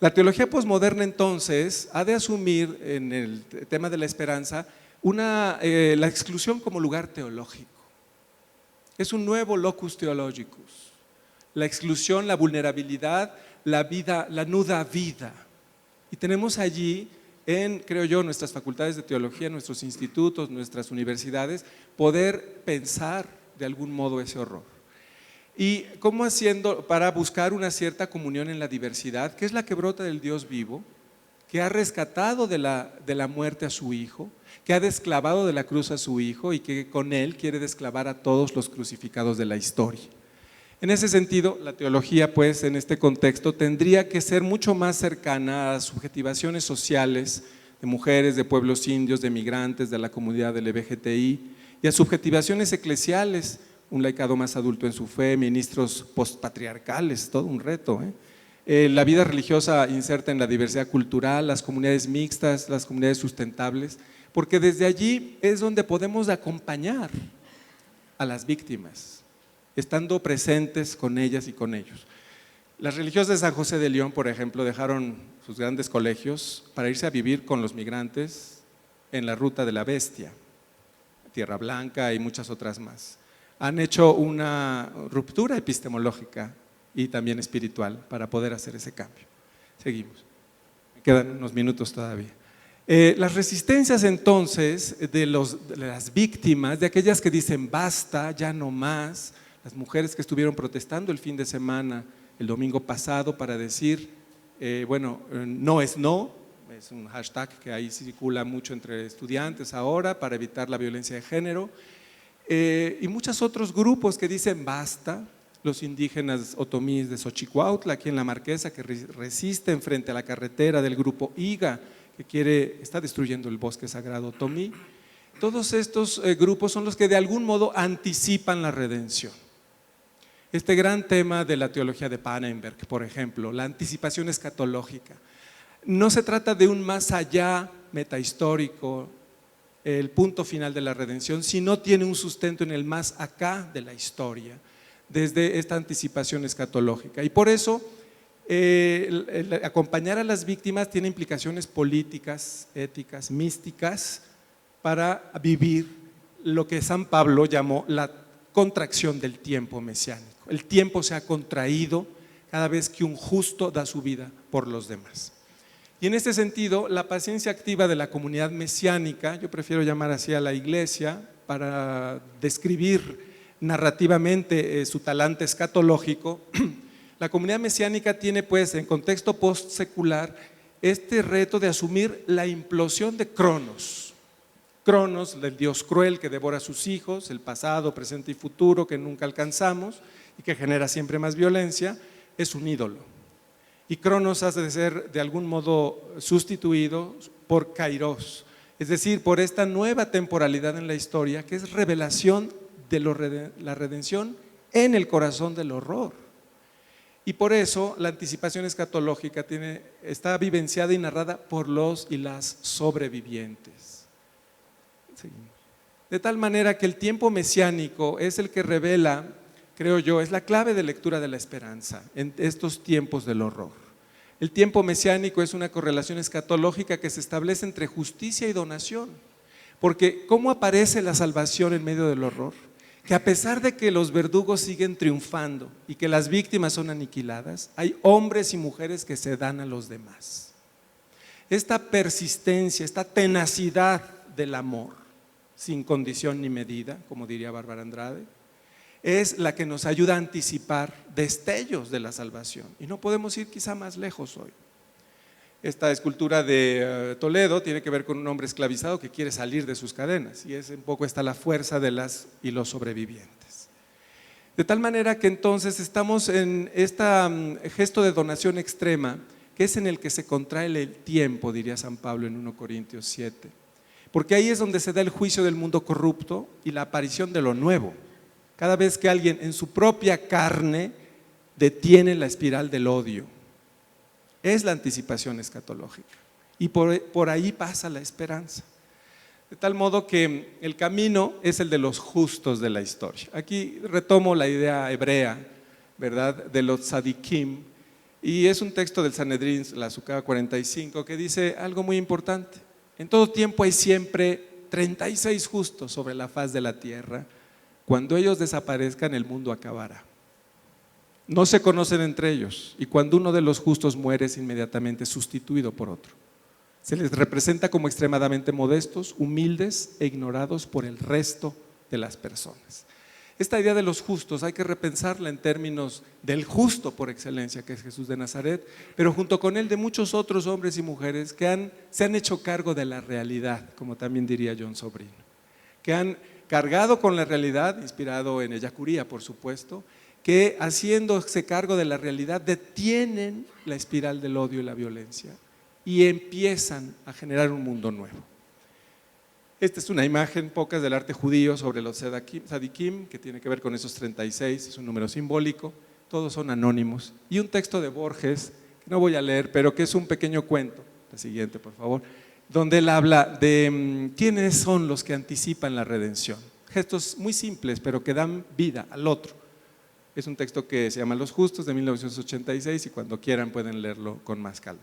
[SPEAKER 4] La teología posmoderna entonces ha de asumir en el tema de la esperanza la exclusión como lugar teológico. Es un nuevo locus theologicus. La exclusión, la vulnerabilidad, la vida, la nuda vida. Y tenemos allí, creo yo, nuestras facultades de teología, nuestros institutos, nuestras universidades, poder pensar de algún modo ese horror. ¿Y cómo haciendo para buscar una cierta comunión en la diversidad, que es la que brota del Dios vivo, que ha rescatado de la muerte a su Hijo, que ha desclavado de la cruz a su Hijo y que con él quiere desclavar a todos los crucificados de la historia? En ese sentido, la teología, pues, en este contexto, tendría que ser mucho más cercana a las subjetivaciones sociales de mujeres, de pueblos indios, de migrantes, de la comunidad LGBTI y a subjetivaciones eclesiales, un laicado más adulto en su fe, ministros postpatriarcales, todo un reto. La vida religiosa inserta en la diversidad cultural, las comunidades mixtas, las comunidades sustentables, porque desde allí es donde podemos acompañar a las víctimas, estando presentes con ellas y con ellos. Las religiosas de San José de León, por ejemplo, dejaron sus grandes colegios para irse a vivir con los migrantes en la Ruta de la Bestia, Tierra Blanca y muchas otras más. Han hecho una ruptura epistemológica y también espiritual para poder hacer ese cambio. Seguimos, me quedan unos minutos todavía. Las resistencias entonces de las víctimas, de aquellas que dicen basta, ya no más, las mujeres que estuvieron protestando el fin de semana, el domingo pasado, para decir, no es no, es un hashtag que ahí circula mucho entre estudiantes ahora para evitar la violencia de género, y muchos otros grupos que dicen basta, los indígenas otomíes de Xochicuautla, aquí en La Marquesa, que resisten frente a la carretera del grupo IGA, que está destruyendo el bosque sagrado otomí. Todos estos grupos son los que de algún modo anticipan la redención. Este gran tema de la teología de Pannenberg, por ejemplo, la anticipación escatológica. No se trata de un más allá metahistórico, el punto final de la redención, sino tiene un sustento en el más acá de la historia, desde esta anticipación escatológica. Y por eso El acompañar a las víctimas tiene implicaciones políticas, éticas, místicas, para vivir lo que San Pablo llamó la contracción del tiempo mesiánico. El tiempo se ha contraído cada vez que un justo da su vida por los demás. Y en este sentido, la paciencia activa de la comunidad mesiánica, yo prefiero llamar así a la Iglesia, para describir narrativamente su talante escatológico, la comunidad mesiánica tiene pues en contexto postsecular este reto de asumir la implosión de Cronos. Cronos, el dios cruel que devora a sus hijos, el pasado, presente y futuro que nunca alcanzamos y que genera siempre más violencia, es un ídolo. Y Cronos ha de ser de algún modo sustituido por Kairos, es decir, por esta nueva temporalidad en la historia que es revelación de la redención en el corazón del horror. Y por eso la anticipación escatológica está vivenciada y narrada por los y las sobrevivientes. Seguimos. De tal manera que el tiempo mesiánico es el que revela, creo yo, es la clave de lectura de la esperanza en estos tiempos del horror. El tiempo mesiánico es una correlación escatológica que se establece entre justicia y donación. Porque ¿cómo aparece la salvación en medio del horror? Que a pesar de que los verdugos siguen triunfando y que las víctimas son aniquiladas, hay hombres y mujeres que se dan a los demás. Esta persistencia, esta tenacidad del amor, sin condición ni medida, como diría Bárbara Andrade, es la que nos ayuda a anticipar destellos de la salvación. Y no podemos ir quizá más lejos hoy. Esta escultura de Toledo tiene que ver con un hombre esclavizado que quiere salir de sus cadenas, y es un poco esta la fuerza de las y los sobrevivientes. De tal manera que entonces estamos en este gesto de donación extrema, que es en el que se contrae el tiempo, diría San Pablo en 1 Corintios 7, porque ahí es donde se da el juicio del mundo corrupto y la aparición de lo nuevo. Cada vez que alguien en su propia carne detiene la espiral del odio, es la anticipación escatológica, y por ahí pasa la esperanza. De tal modo que el camino es el de los justos de la historia. Aquí retomo la idea hebrea, ¿verdad?, de los tzadikim, y es un texto del Sanedrín, la Suká 45, que dice algo muy importante. En todo tiempo hay siempre 36 justos sobre la faz de la tierra. Cuando ellos desaparezcan, el mundo acabará. No se conocen entre ellos, y cuando uno de los justos muere es inmediatamente sustituido por otro. Se les representa como extremadamente modestos, humildes e ignorados por el resto de las personas. Esta idea de los justos hay que repensarla en términos del justo por excelencia, que es Jesús de Nazaret, pero junto con él de muchos otros hombres y mujeres que se han hecho cargo de la realidad, como también diría John Sobrino, que han cargado con la realidad, inspirado en Ellacuría, por supuesto, que haciéndose cargo de la realidad detienen la espiral del odio y la violencia y empiezan a generar un mundo nuevo. Esta es una imagen, pocas, del arte judío sobre los tzadikim, que tiene que ver con esos 36, es un número simbólico, todos son anónimos, y un texto de Borges, que no voy a leer, pero que es un pequeño cuento, la siguiente por favor, donde él habla de quiénes son los que anticipan la redención. Gestos muy simples, pero que dan vida al otro. Es un texto que se llama Los Justos, de 1986, y cuando quieran pueden leerlo con más calma.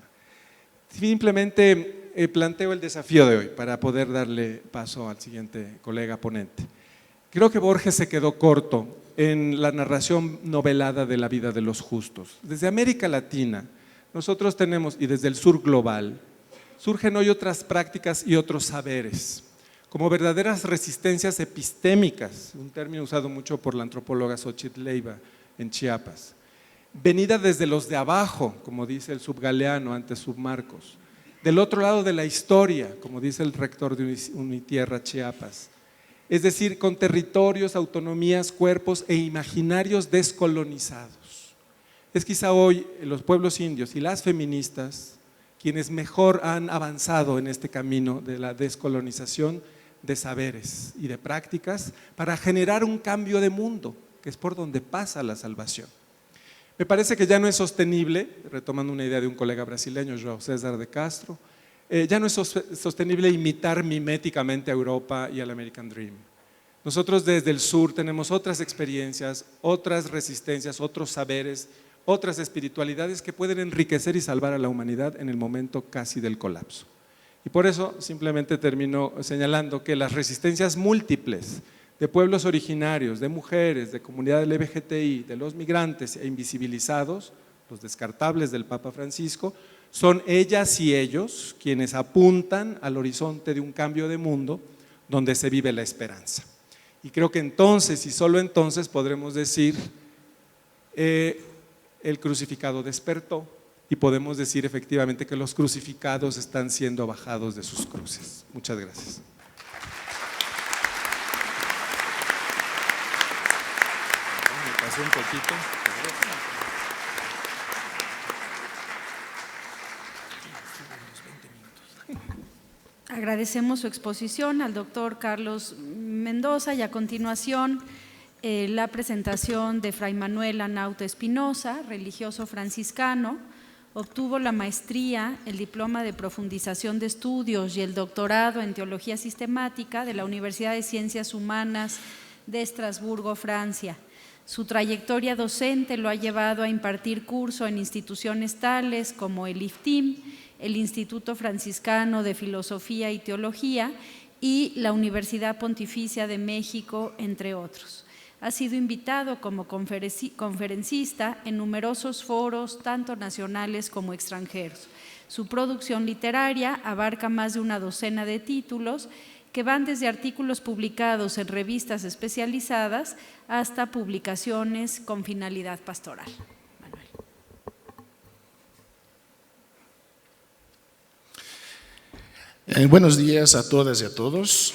[SPEAKER 4] Simplemente planteo el desafío de hoy para poder darle paso al siguiente colega ponente. Creo que Borges se quedó corto en la narración novelada de la vida de los justos. Desde América Latina, nosotros tenemos, y desde el sur global, surgen hoy otras prácticas y otros saberes, como verdaderas resistencias epistémicas, un término usado mucho por la antropóloga Xochitl Leiva en Chiapas, venida desde los de abajo, como dice el subgaleano ante Submarcos, del otro lado de la historia, como dice el rector de Unitierra Chiapas, es decir, con territorios, autonomías, cuerpos e imaginarios descolonizados. Es quizá hoy los pueblos indios y las feministas quienes mejor han avanzado en este camino de la descolonización de saberes y de prácticas para generar un cambio de mundo, que es por donde pasa la salvación. Me parece que ya no es sostenible, retomando una idea de un colega brasileño, João César de Castro, ya no es sostenible imitar miméticamente a Europa y al American Dream. Nosotros desde el sur tenemos otras experiencias, otras resistencias, otros saberes, otras espiritualidades que pueden enriquecer y salvar a la humanidad en el momento casi del colapso. Y por eso simplemente termino señalando que las resistencias múltiples de pueblos originarios, de mujeres, de comunidades LGBTI, de los migrantes e invisibilizados, los descartables del Papa Francisco, son ellas y ellos quienes apuntan al horizonte de un cambio de mundo donde se vive la esperanza. Y creo que entonces, y solo entonces, podremos decir el crucificado despertó, y podemos decir efectivamente que los crucificados están siendo bajados de sus cruces. Muchas gracias. Me pasé un poquito.
[SPEAKER 2] Agradecemos su exposición al doctor Carlos Mendoza y a continuación la presentación de Fray Manuel Anauta Espinosa, religioso franciscano. Obtuvo la maestría, el diploma de profundización de estudios y el doctorado en teología sistemática de la Universidad de Ciencias Humanas de Estrasburgo, Francia. Su trayectoria docente lo ha llevado a impartir curso en instituciones tales como el IFTIM, el Instituto Franciscano de Filosofía y Teología y la Universidad Pontificia de México, entre otros. Ha sido invitado como conferencista en numerosos foros, tanto nacionales como extranjeros. Su producción literaria abarca más de una docena de títulos que van desde artículos publicados en revistas especializadas hasta publicaciones con finalidad pastoral.
[SPEAKER 5] Buenos días a todas y a todos.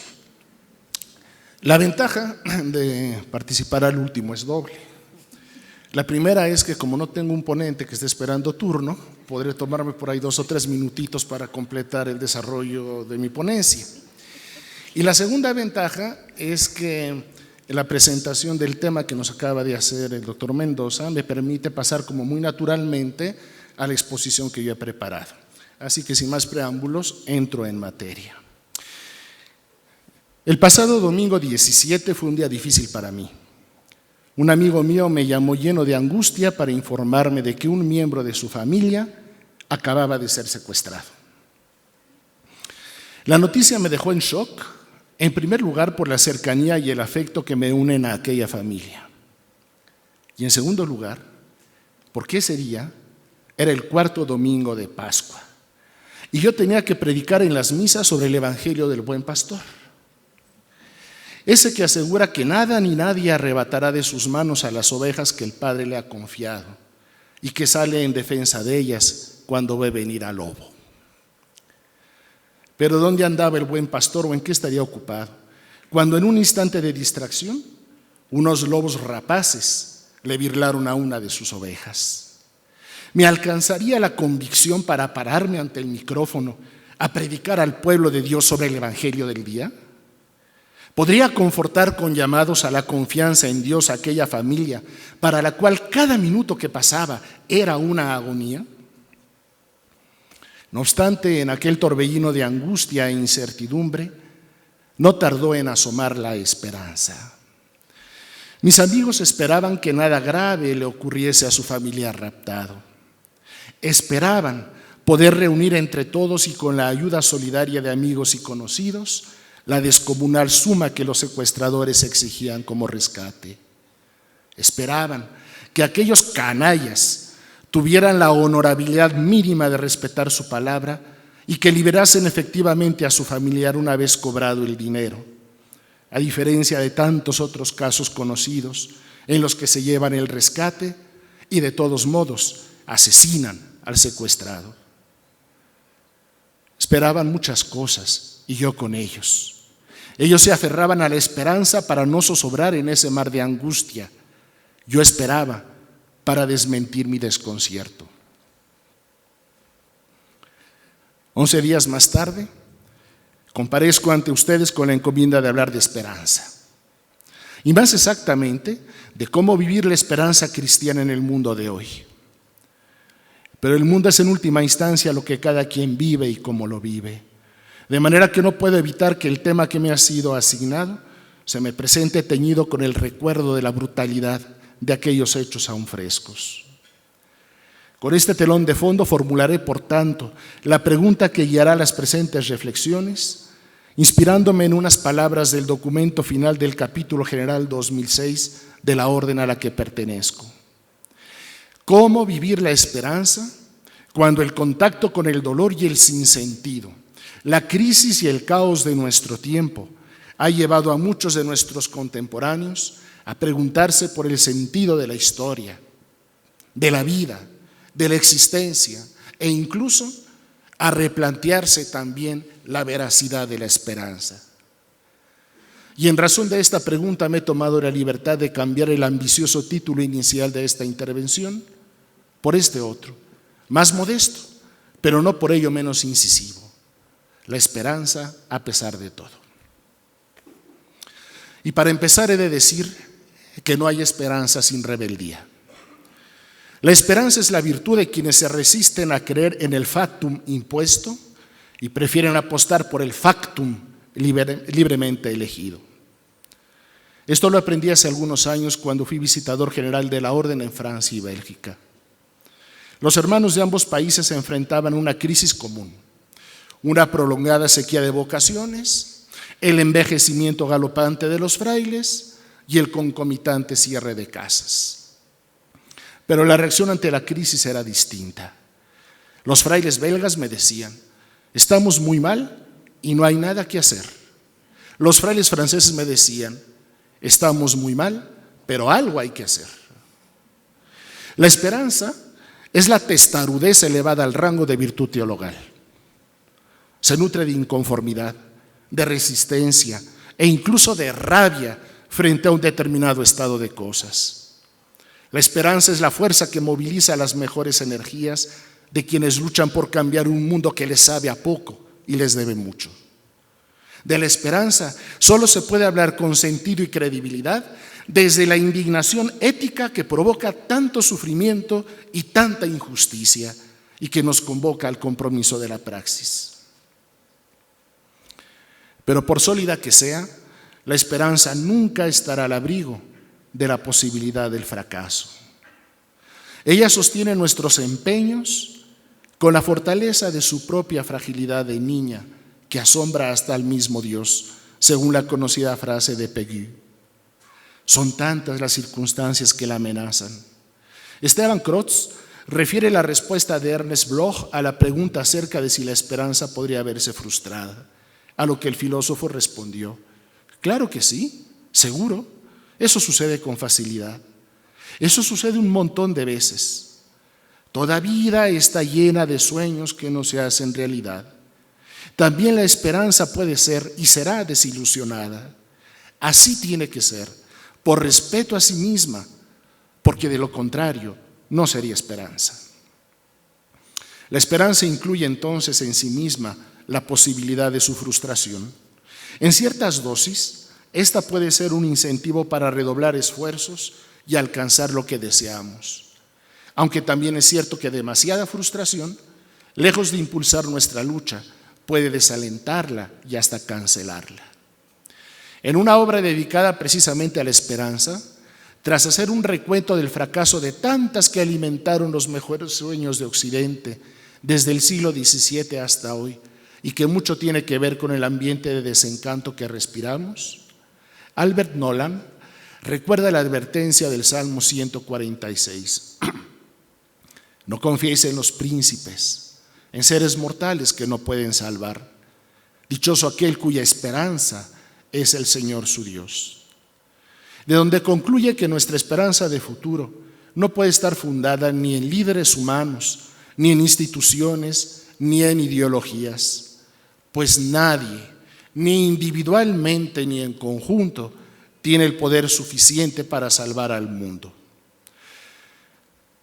[SPEAKER 5] La ventaja de participar al último es doble. La primera es que como no tengo un ponente que esté esperando turno, podré tomarme por ahí 2 o 3 minutitos para completar el desarrollo de mi ponencia. Y la segunda ventaja es que la presentación del tema que nos acaba de hacer el doctor Mendoza me permite pasar como muy naturalmente a la exposición que yo he preparado. Así que sin más preámbulos, entro en materia. El pasado domingo 17 fue un día difícil para mí. Un amigo mío me llamó lleno de angustia para informarme de que un miembro de su familia acababa de ser secuestrado. La noticia me dejó en shock, en primer lugar por la cercanía y el afecto que me unen a aquella familia. Y en segundo lugar, porque ese día era el 4º domingo de Pascua y yo tenía que predicar en las misas sobre el Evangelio del Buen Pastor. Ese que asegura que nada ni nadie arrebatará de sus manos a las ovejas que el Padre le ha confiado y que sale en defensa de ellas cuando ve venir al lobo. Pero ¿dónde andaba el buen pastor o en qué estaría ocupado? Cuando en un instante de distracción, unos lobos rapaces le birlaron a una de sus ovejas. ¿Me alcanzaría la convicción para pararme ante el micrófono a predicar al pueblo de Dios sobre el Evangelio del día? ¿Podría confortar con llamados a la confianza en Dios a aquella familia para la cual cada minuto que pasaba era una agonía? No obstante, en aquel torbellino de angustia e incertidumbre, no tardó en asomar la esperanza. Mis amigos esperaban que nada grave le ocurriese a su familiar raptado. Esperaban poder reunir entre todos y con la ayuda solidaria de amigos y conocidos la descomunal suma que los secuestradores exigían como rescate. Esperaban que aquellos canallas tuvieran la honorabilidad mínima de respetar su palabra y que liberasen efectivamente a su familiar una vez cobrado el dinero, a diferencia de tantos otros casos conocidos en los que se llevan el rescate y de todos modos asesinan al secuestrado. Esperaban muchas cosas y yo con ellos. Ellos se aferraban a la esperanza para no zozobrar en ese mar de angustia. Yo esperaba para desmentir mi desconcierto. 11 días más tarde, comparezco ante ustedes con la encomienda de hablar de esperanza. Y más exactamente, de cómo vivir la esperanza cristiana en el mundo de hoy. Pero el mundo es en última instancia lo que cada quien vive y cómo lo vive. De manera que no puedo evitar que el tema que me ha sido asignado se me presente teñido con el recuerdo de la brutalidad de aquellos hechos aún frescos. Con este telón de fondo formularé, por tanto, la pregunta que guiará las presentes reflexiones, inspirándome en unas palabras del documento final del capítulo general 2006 de la orden a la que pertenezco. ¿Cómo vivir la esperanza cuando el contacto con el dolor y el sinsentido, la crisis y el caos de nuestro tiempo ha llevado a muchos de nuestros contemporáneos a preguntarse por el sentido de la historia, de la vida, de la existencia e incluso a replantearse también la veracidad de la esperanza? Y en razón de esta pregunta me he tomado la libertad de cambiar el ambicioso título inicial de esta intervención por este otro, más modesto, pero no por ello menos incisivo: la esperanza a pesar de todo. Y para empezar he de decir que no hay esperanza sin rebeldía. La esperanza es la virtud de quienes se resisten a creer en el factum impuesto y prefieren apostar por el factum libremente elegido. Esto lo aprendí hace algunos años cuando fui visitador general de la Orden en Francia y Bélgica. Los hermanos de ambos países se enfrentaban a una crisis común: una prolongada sequía de vocaciones, el envejecimiento galopante de los frailes y el concomitante cierre de casas. Pero la reacción ante la crisis era distinta. Los frailes belgas me decían: estamos muy mal y no hay nada que hacer. Los frailes franceses me decían: estamos muy mal, pero algo hay que hacer. La esperanza es la testarudez elevada al rango de virtud teologal. Se nutre de inconformidad, de resistencia e incluso de rabia frente a un determinado estado de cosas. La esperanza es la fuerza que moviliza las mejores energías de quienes luchan por cambiar un mundo que les sabe a poco y les debe mucho. De la esperanza solo se puede hablar con sentido y credibilidad desde la indignación ética que provoca tanto sufrimiento y tanta injusticia y que nos convoca al compromiso de la praxis. Pero por sólida que sea, la esperanza nunca estará al abrigo de la posibilidad del fracaso. Ella sostiene nuestros empeños con la fortaleza de su propia fragilidad de niña, que asombra hasta al mismo Dios, según la conocida frase de Péguy. Son tantas las circunstancias que la amenazan. Esteban Crotz refiere la respuesta de Ernest Bloch a la pregunta acerca de si la esperanza podría verse frustrada, a lo que el filósofo respondió: claro que sí, seguro, eso sucede con facilidad. Eso sucede un montón de veces. Toda vida está llena de sueños que no se hacen realidad. También la esperanza puede ser y será desilusionada. Así tiene que ser, por respeto a sí misma, porque de lo contrario no sería esperanza. La esperanza incluye entonces en sí misma la posibilidad de su frustración. En ciertas dosis, esta puede ser un incentivo para redoblar esfuerzos y alcanzar lo que deseamos. Aunque también es cierto que demasiada frustración, lejos de impulsar nuestra lucha, puede desalentarla y hasta cancelarla. En una obra dedicada precisamente a la esperanza, tras hacer un recuento del fracaso de tantas que alimentaron los mejores sueños de Occidente desde el siglo XVII hasta hoy, y que mucho tiene que ver con el ambiente de desencanto que respiramos, Albert Nolan recuerda la advertencia del Salmo 146. No confiéis en los príncipes, en seres mortales que no pueden salvar. Dichoso aquel cuya esperanza es el Señor su Dios. De donde concluye que nuestra esperanza de futuro no puede estar fundada ni en líderes humanos, ni en instituciones, ni en ideologías, pues nadie, ni individualmente ni en conjunto, tiene el poder suficiente para salvar al mundo.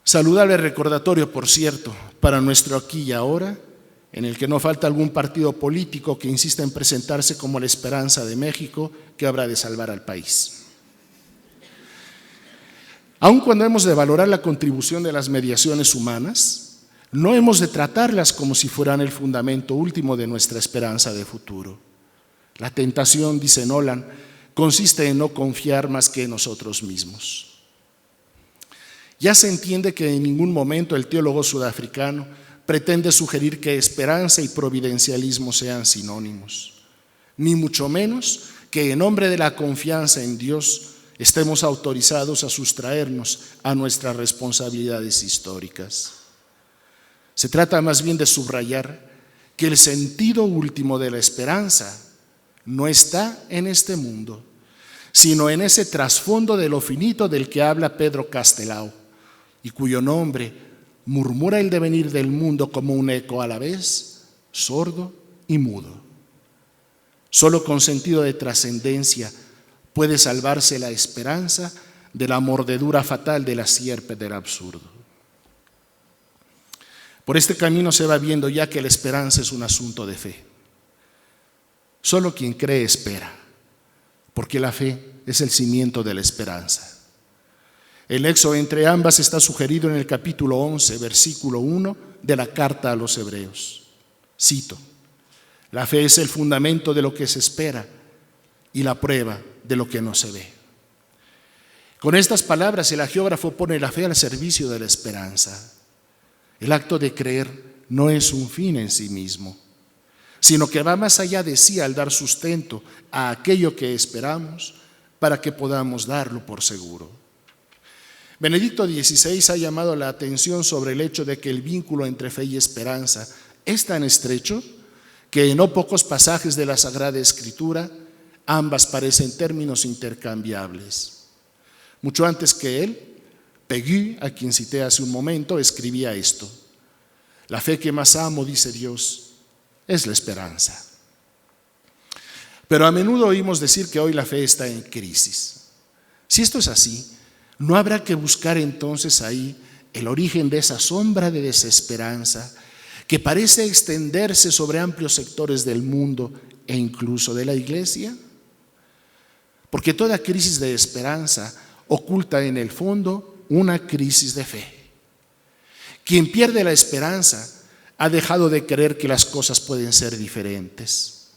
[SPEAKER 5] Saludable recordatorio, por cierto, para nuestro aquí y ahora, en el que no falta algún partido político que insista en presentarse como la esperanza de México que habrá de salvar al país. Aun cuando hemos de valorar la contribución de las mediaciones humanas, no hemos de tratarlas como si fueran el fundamento último de nuestra esperanza de futuro. La tentación, dice Nolan, consiste en no confiar más que en nosotros mismos. Ya se entiende que en ningún momento el teólogo sudafricano pretende sugerir que esperanza y providencialismo sean sinónimos, ni mucho menos que en nombre de la confianza en Dios estemos autorizados a sustraernos a nuestras responsabilidades históricas. Se trata más bien de subrayar que el sentido último de la esperanza no está en este mundo, sino en ese trasfondo de lo finito del que habla Pedro Castelao, y cuyo nombre murmura el devenir del mundo como un eco a la vez sordo y mudo. Solo con sentido de trascendencia puede salvarse la esperanza de la mordedura fatal de la sierpe del absurdo. Por este camino se va viendo ya que la esperanza es un asunto de fe. Solo quien cree espera, porque la fe es el cimiento de la esperanza. El nexo entre ambas está sugerido en el capítulo 11, versículo 1 de la carta a los Hebreos. Cito: la fe es el fundamento de lo que se espera y la prueba de lo que no se ve. Con estas palabras el hagiógrafo pone la fe al servicio de la esperanza. El acto de creer no es un fin en sí mismo, sino que va más allá de sí al dar sustento a aquello que esperamos para que podamos darlo por seguro. Benedicto XVI ha llamado la atención sobre el hecho de que el vínculo entre fe y esperanza es tan estrecho que en no pocos pasajes de la Sagrada Escritura ambas parecen términos intercambiables. Mucho antes que él, Péguy, a quien cité hace un momento, escribía esto: la fe que más amo, dice Dios, es la esperanza. Pero a menudo oímos decir que hoy la fe está en crisis. Si esto es así, ¿no habrá que buscar entonces ahí el origen de esa sombra de desesperanza que parece extenderse sobre amplios sectores del mundo e incluso de la Iglesia? Porque toda crisis de esperanza oculta en el fondo una crisis de fe. Quien pierde la esperanza ha dejado de creer que las cosas pueden ser diferentes,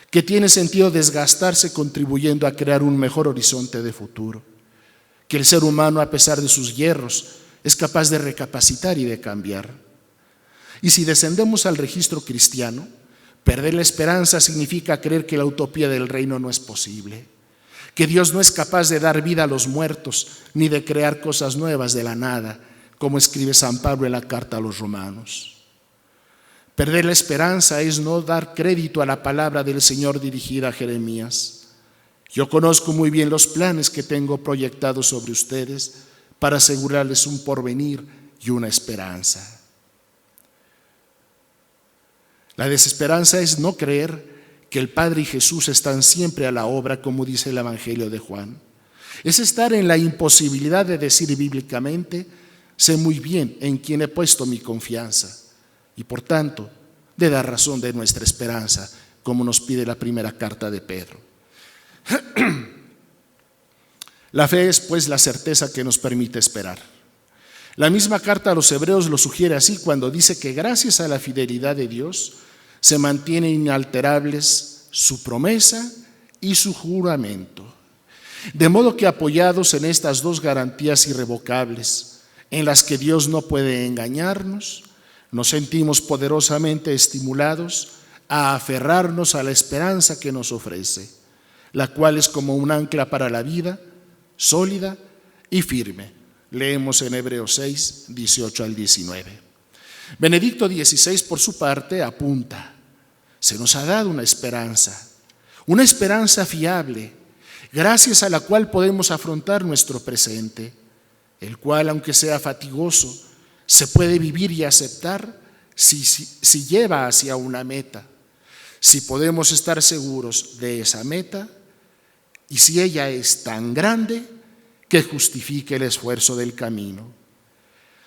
[SPEAKER 5] que tiene sentido desgastarse contribuyendo a crear un mejor horizonte de futuro, que el ser humano, a pesar de sus hierros, es capaz de recapacitar y de cambiar. Y si descendemos al registro cristiano, perder la esperanza significa creer que la utopía del reino no es posible, que Dios no es capaz de dar vida a los muertos ni de crear cosas nuevas de la nada, como escribe San Pablo en la carta a los Romanos. Perder la esperanza es no dar crédito a la palabra del Señor dirigida a Jeremías. Yo conozco muy bien los planes que tengo proyectados sobre ustedes para asegurarles un porvenir y una esperanza. La desesperanza es no creer que el Padre y Jesús están siempre a la obra, como dice el Evangelio de Juan. Es estar en la imposibilidad de decir bíblicamente: sé muy bien en quién he puesto mi confianza, y por tanto de dar razón de nuestra esperanza, como nos pide la primera carta de Pedro. La fe es pues la certeza que nos permite esperar. La misma carta a los Hebreos lo sugiere así cuando dice que gracias a la fidelidad de Dios se mantienen inalterables su promesa y su juramento. De modo que apoyados en estas dos garantías irrevocables, en las que Dios no puede engañarnos, nos sentimos poderosamente estimulados a aferrarnos a la esperanza que nos ofrece, la cual es como un ancla para la vida, sólida y firme. Leemos en Hebreos 6, 18 al 19. Benedicto XVI, por su parte, apunta: se nos ha dado una esperanza fiable, gracias a la cual podemos afrontar nuestro presente, el cual, aunque sea fatigoso, se puede vivir y aceptar si lleva hacia una meta, si podemos estar seguros de esa meta y si ella es tan grande que justifique el esfuerzo del camino.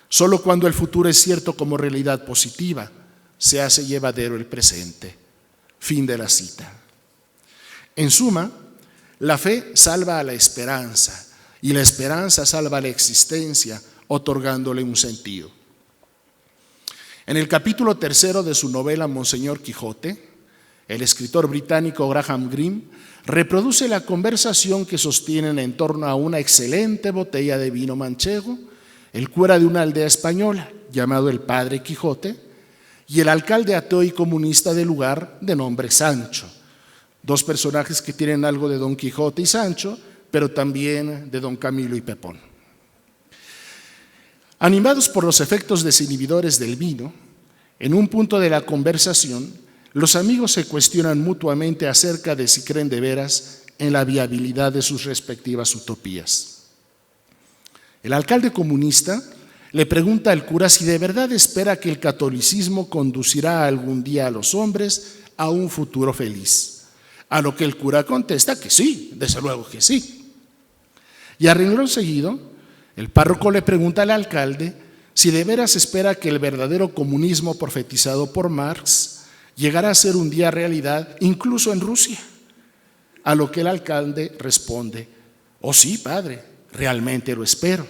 [SPEAKER 5] Solo cuando el futuro es cierto como realidad positiva, se hace llevadero el presente. Fin de la cita. En suma, la fe salva a la esperanza y la esperanza salva la existencia, otorgándole un sentido. En el capítulo 3 de su novela Monseñor Quijote, el escritor británico Graham Greene reproduce la conversación que sostienen en torno a una excelente botella de vino manchego el cura de una aldea española llamado el Padre Quijote y el alcalde ateo y comunista del lugar de nombre Sancho. Dos personajes que tienen algo de Don Quijote y Sancho, pero también de Don Camilo y Pepón. Animados por los efectos desinhibidores del vino, en un punto de la conversación, los amigos se cuestionan mutuamente acerca de si creen de veras en la viabilidad de sus respectivas utopías. El alcalde comunista le pregunta al cura si de verdad espera que el catolicismo conducirá algún día a los hombres a un futuro feliz, a lo que el cura contesta que sí, desde luego que sí. Y a renglón seguido, el párroco le pregunta al alcalde si de veras espera que el verdadero comunismo profetizado por Marx llegará a ser un día realidad incluso en Rusia, a lo que el alcalde responde: oh sí, padre, realmente lo espero.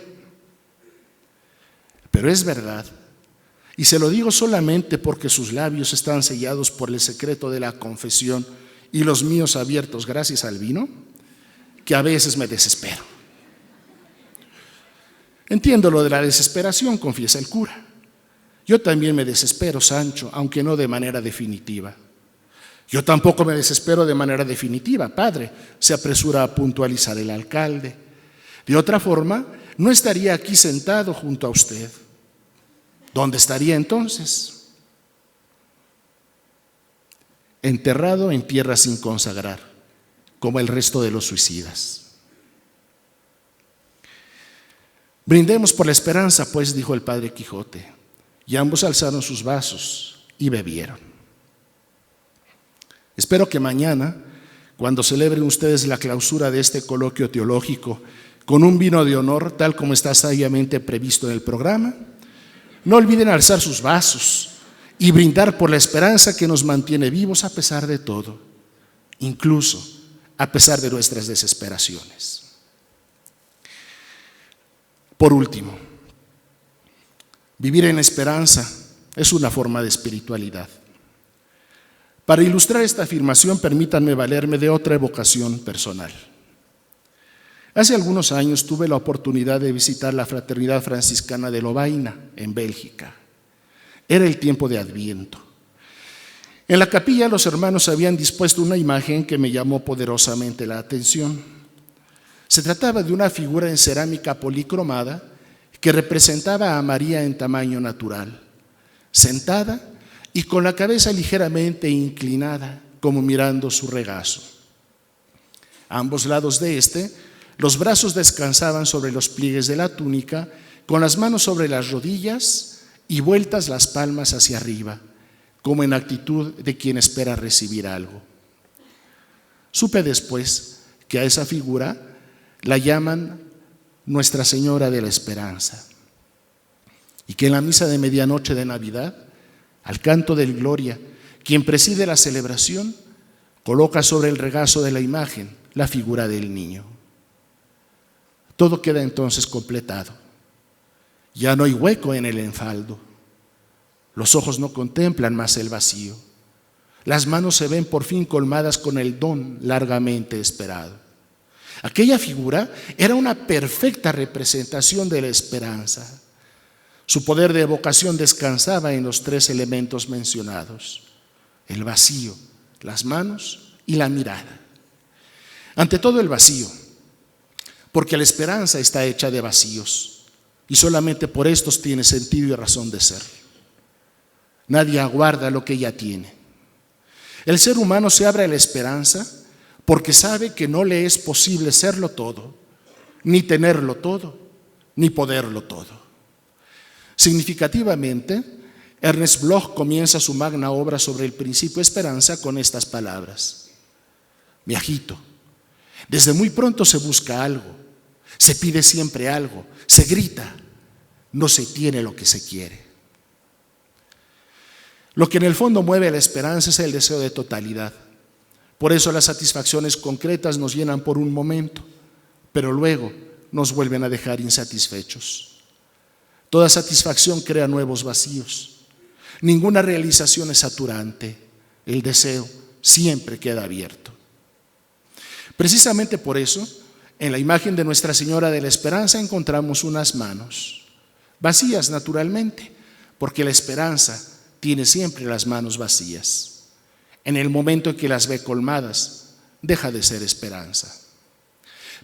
[SPEAKER 5] Pero es verdad, y se lo digo solamente porque sus labios están sellados por el secreto de la confesión y los míos abiertos gracias al vino, que a veces me desespero. Entiendo lo de la desesperación, confiesa el cura. Yo también me desespero, Sancho, aunque no de manera definitiva. Yo tampoco me desespero de manera definitiva, padre, se apresura a puntualizar el alcalde. De otra forma, no estaría aquí sentado junto a usted. ¿Dónde estaría entonces? Enterrado en tierra sin consagrar, como el resto de los suicidas. Brindemos por la esperanza, pues, dijo el Padre Quijote, y ambos alzaron sus vasos y bebieron. Espero que mañana, cuando celebren ustedes la clausura de este coloquio teológico con un vino de honor, tal como está sabiamente previsto en el programa, no olviden alzar sus vasos y brindar por la esperanza que nos mantiene vivos a pesar de todo, incluso a pesar de nuestras desesperaciones. Por último, vivir en esperanza es una forma de espiritualidad. Para ilustrar esta afirmación, permítanme valerme de otra evocación personal. Hace algunos años tuve la oportunidad de visitar la Fraternidad Franciscana de Lovaina, en Bélgica. Era el tiempo de Adviento. En la capilla los hermanos habían dispuesto una imagen que me llamó poderosamente la atención. Se trataba de una figura en cerámica policromada que representaba a María en tamaño natural, sentada y con la cabeza ligeramente inclinada, como mirando su regazo. A ambos lados de los brazos descansaban sobre los pliegues de la túnica, con las manos sobre las rodillas y vueltas las palmas hacia arriba, como en actitud de quien espera recibir algo. Supe después que a esa figura la llaman Nuestra Señora de la Esperanza, y que en la misa de medianoche de Navidad, al canto del Gloria, quien preside la celebración, coloca sobre el regazo de la imagen la figura del niño. Todo queda entonces completado. Ya no hay hueco en el enfaldo. Los ojos no contemplan más el vacío. Las manos se ven por fin colmadas con el don largamente esperado. Aquella figura era una perfecta representación de la esperanza. Su poder de evocación descansaba en los tres elementos mencionados: el vacío, las manos y la mirada. Ante todo, el vacío, porque la esperanza está hecha de vacíos y solamente por estos tiene sentido y razón de ser. Nadie aguarda lo que ya tiene. El ser humano se abre a la esperanza porque sabe que no le es posible serlo todo, ni tenerlo todo, ni poderlo todo. Significativamente, Ernest Bloch comienza su magna obra sobre el principio esperanza con estas palabras: me agito. Desde muy pronto se busca algo, se pide siempre algo, se grita, no se tiene lo que se quiere. Lo que en el fondo mueve la esperanza es el deseo de totalidad. Por eso las satisfacciones concretas nos llenan por un momento, pero luego nos vuelven a dejar insatisfechos. Toda satisfacción crea nuevos vacíos. Ninguna realización es saturante. El deseo siempre queda abierto. Precisamente por eso, en la imagen de Nuestra Señora de la Esperanza encontramos unas manos, vacías naturalmente, porque la esperanza tiene siempre las manos vacías. En el momento en que las ve colmadas, deja de ser esperanza.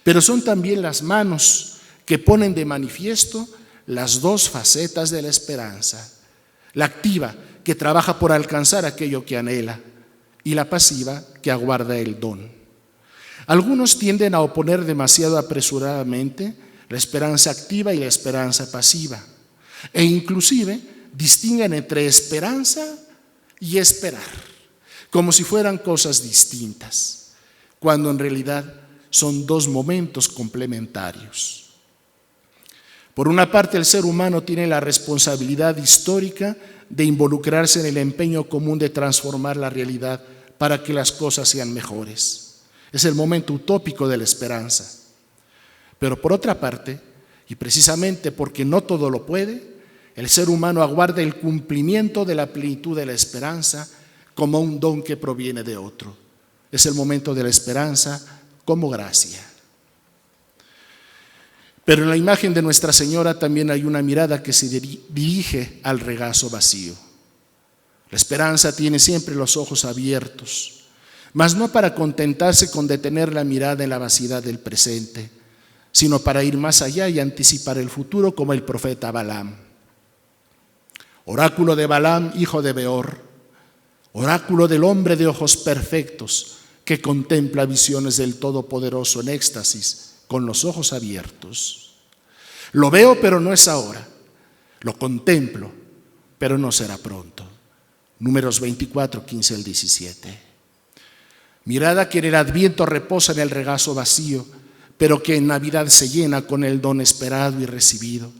[SPEAKER 5] Pero son también las manos que ponen de manifiesto las dos facetas de la esperanza: la activa, que trabaja por alcanzar aquello que anhela, y la pasiva, que aguarda el don. Algunos tienden a oponer demasiado apresuradamente la esperanza activa y la esperanza pasiva, e inclusive distinguen entre esperanza y esperar, como si fueran cosas distintas, cuando en realidad son dos momentos complementarios. Por una parte, el ser humano tiene la responsabilidad histórica de involucrarse en el empeño común de transformar la realidad para que las cosas sean mejores. Es el momento utópico de la esperanza. Pero por otra parte, y precisamente porque no todo lo puede, el ser humano aguarda el cumplimiento de la plenitud de la esperanza como un don que proviene de otro. Es el momento de la esperanza como gracia. Pero en la imagen de Nuestra Señora también hay una mirada que se dirige al regazo vacío. La esperanza tiene siempre los ojos abiertos, mas no para contentarse con detener la mirada en la vaciedad del presente, sino para ir más allá y anticipar el futuro, como el profeta Balaam. Oráculo de Balaam, hijo de Beor, oráculo del hombre de ojos perfectos, que contempla visiones del Todopoderoso en éxtasis, con los ojos abiertos. Lo veo, pero no es ahora. Lo contemplo, pero no será pronto. Números 24, 15 al 17. Mirada que en el Adviento reposa en el regazo vacío, pero que en Navidad se llena con el don esperado y recibido,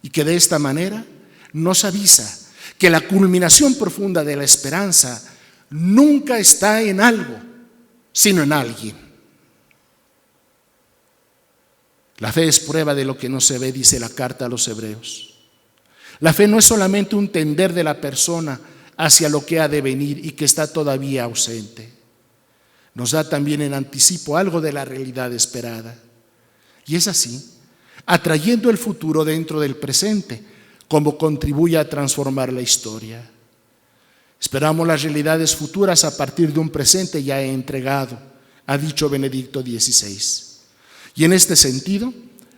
[SPEAKER 5] y que de esta manera nos avisa que la culminación profunda de la esperanza nunca está en algo, sino en alguien. La fe es prueba de lo que no se ve, dice la carta a los Hebreos. La fe no es solamente un tender de la persona hacia lo que ha de venir y que está todavía ausente. Nos da también en anticipo algo de la realidad esperada. Y es así, atrayendo el futuro dentro del presente, como contribuye a transformar la historia. Esperamos las realidades futuras a partir de un presente ya entregado, ha dicho Benedicto XVI. Y en este sentido,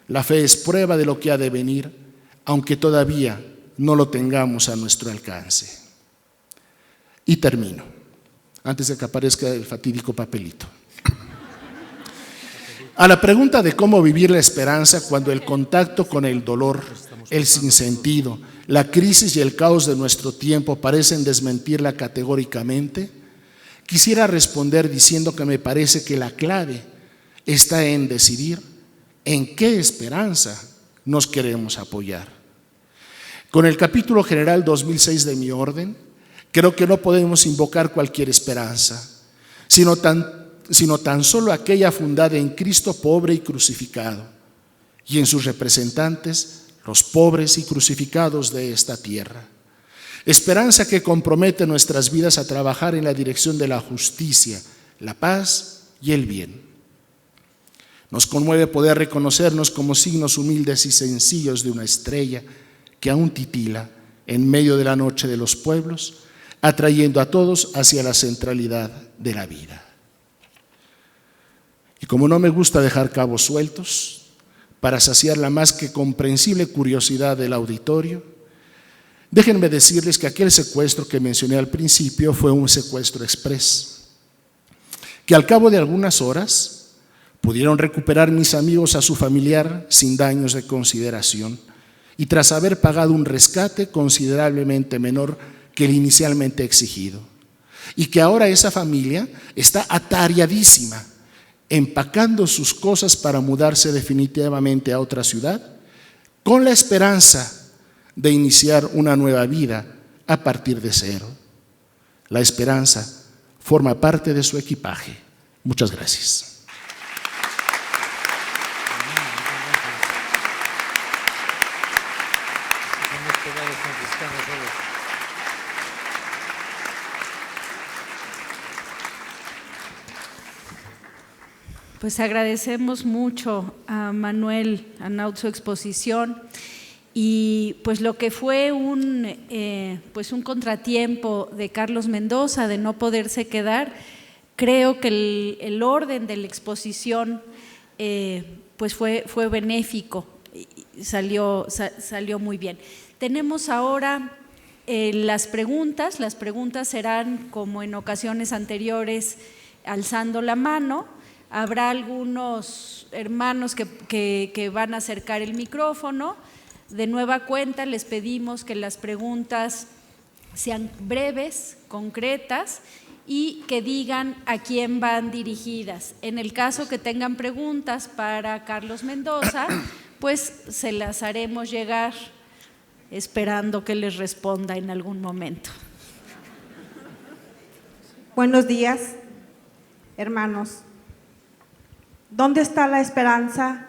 [SPEAKER 5] la fe es prueba de lo que ha de venir, aunque todavía no lo tengamos a nuestro alcance. Y termino, antes de que aparezca el fatídico papelito. A la pregunta de cómo vivir la esperanza cuando el contacto con el dolor, el sinsentido, la crisis y el caos de nuestro tiempo parecen desmentirla categóricamente, quisiera responder diciendo que me parece que la clave está en decidir en qué esperanza nos queremos apoyar. Con el capítulo general 2006 de mi orden, creo que no podemos invocar cualquier esperanza, sino tan solo aquella fundada en Cristo pobre y crucificado, y en sus representantes, los pobres y crucificados de esta tierra. Esperanza que compromete nuestras vidas a trabajar en la dirección de la justicia, la paz y el bien. Nos conmueve poder reconocernos como signos humildes y sencillos de una estrella que aún titila en medio de la noche de los pueblos, atrayendo a todos hacia la centralidad de la vida. Y como no me gusta dejar cabos sueltos, para saciar la más que comprensible curiosidad del auditorio, déjenme decirles que aquel secuestro que mencioné al principio fue un secuestro exprés, que al cabo de algunas horas pudieron recuperar mis amigos a su familiar sin daños de consideración y tras haber pagado un rescate considerablemente menor que el inicialmente exigido. Y que ahora esa familia está atareadísima, empacando sus cosas para mudarse definitivamente a otra ciudad, con la esperanza de iniciar una nueva vida a partir de cero. La esperanza forma parte de su equipaje. Muchas gracias.
[SPEAKER 2] Pues agradecemos mucho a Manuel Anaut su exposición Y pues lo que fue un contratiempo de Carlos Mendoza de no poderse quedar, creo que el orden de la exposición pues fue benéfico, salió muy bien. Tenemos ahora las preguntas serán como en ocasiones anteriores, alzando la mano. Habrá algunos hermanos que van a acercar el micrófono. De nueva cuenta les pedimos que las preguntas sean breves, concretas y que digan a quién van dirigidas. En el caso que tengan preguntas para Carlos Mendoza, pues se las haremos llegar esperando que les responda en algún momento.
[SPEAKER 6] Buenos días, hermanos. ¿Dónde está la esperanza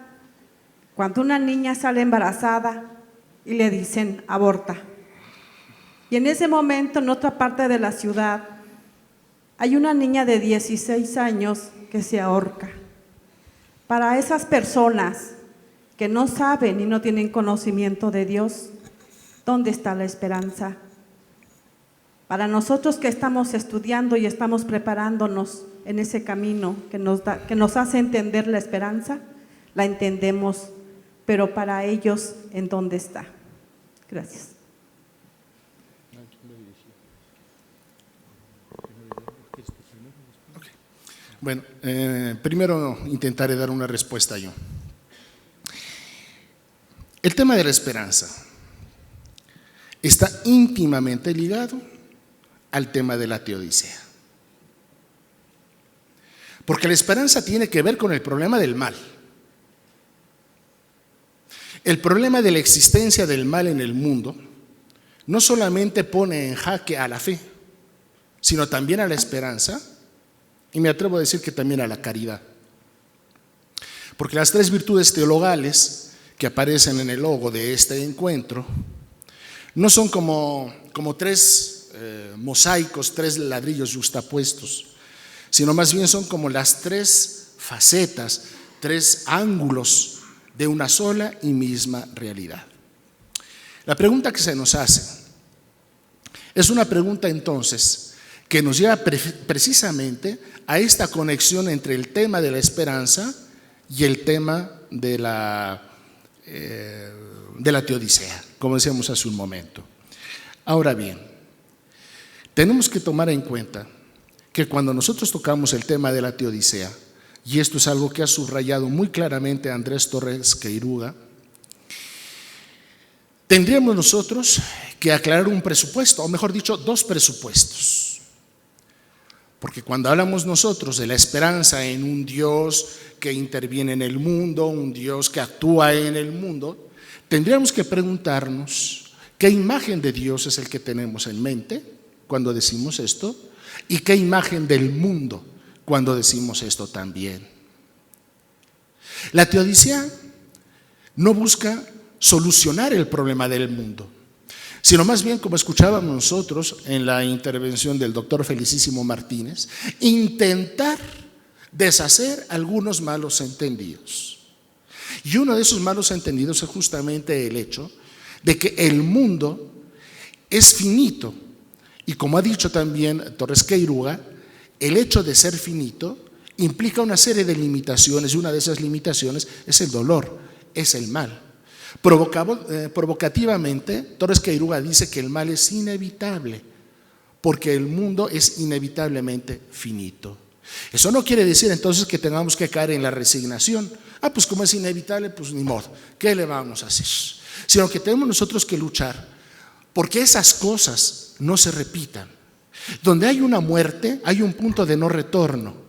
[SPEAKER 6] cuando una niña sale embarazada y le dicen aborta? Y en ese momento, en otra parte de la ciudad, hay una niña de 16 años que se ahorca. Para esas personas que no saben y no tienen conocimiento de Dios, ¿dónde está la esperanza? Para nosotros que estamos estudiando y estamos preparándonos en ese camino que nos hace entender la esperanza, la entendemos, pero para ellos, ¿en dónde está? Gracias.
[SPEAKER 5] Bueno, primero intentaré dar una respuesta yo. El tema de la esperanza está íntimamente ligado al tema de la teodicea. Porque la esperanza tiene que ver con el problema del mal. El problema de la existencia del mal en el mundo no solamente pone en jaque a la fe, sino también a la esperanza, y me atrevo a decir que también a la caridad. Porque las tres virtudes teologales que aparecen en el logo de este encuentro no son como tres mosaicos, tres ladrillos justapuestos, sino más bien son como las tres facetas, tres ángulos de una sola y misma realidad. La pregunta que se nos hace es una pregunta entonces que nos lleva precisamente a esta conexión entre el tema de la esperanza y el tema de la teodicea, como decíamos hace un momento. Ahora bien, tenemos que tomar en cuenta que cuando nosotros tocamos el tema de la teodicea, y esto es algo que ha subrayado muy claramente Andrés Torres Queiruga, tendríamos nosotros que aclarar un presupuesto, o mejor dicho, dos presupuestos. Porque cuando hablamos nosotros de la esperanza en un Dios que interviene en el mundo, un Dios que actúa en el mundo, tendríamos que preguntarnos qué imagen de Dios es el que tenemos en mente cuando decimos esto y qué imagen del mundo cuando decimos esto también. La teodicea no busca solucionar el problema del mundo, sino más bien, como escuchábamos nosotros en la intervención del doctor Felicísimo Martínez, intentar deshacer algunos malos entendidos. Y uno de esos malos entendidos es justamente el hecho de que el mundo es finito. Y como ha dicho también Torres Queiruga, el hecho de ser finito implica una serie de limitaciones, y una de esas limitaciones es el dolor, es el mal. Provocativamente, Torres Queiruga dice que el mal es inevitable, porque el mundo es inevitablemente finito. Eso no quiere decir entonces que tengamos que caer en la resignación. Pues como es inevitable, pues ni modo, ¿qué le vamos a hacer? Sino que tenemos nosotros que luchar porque esas cosas no se repitan. Donde hay una muerte, hay un punto de no retorno.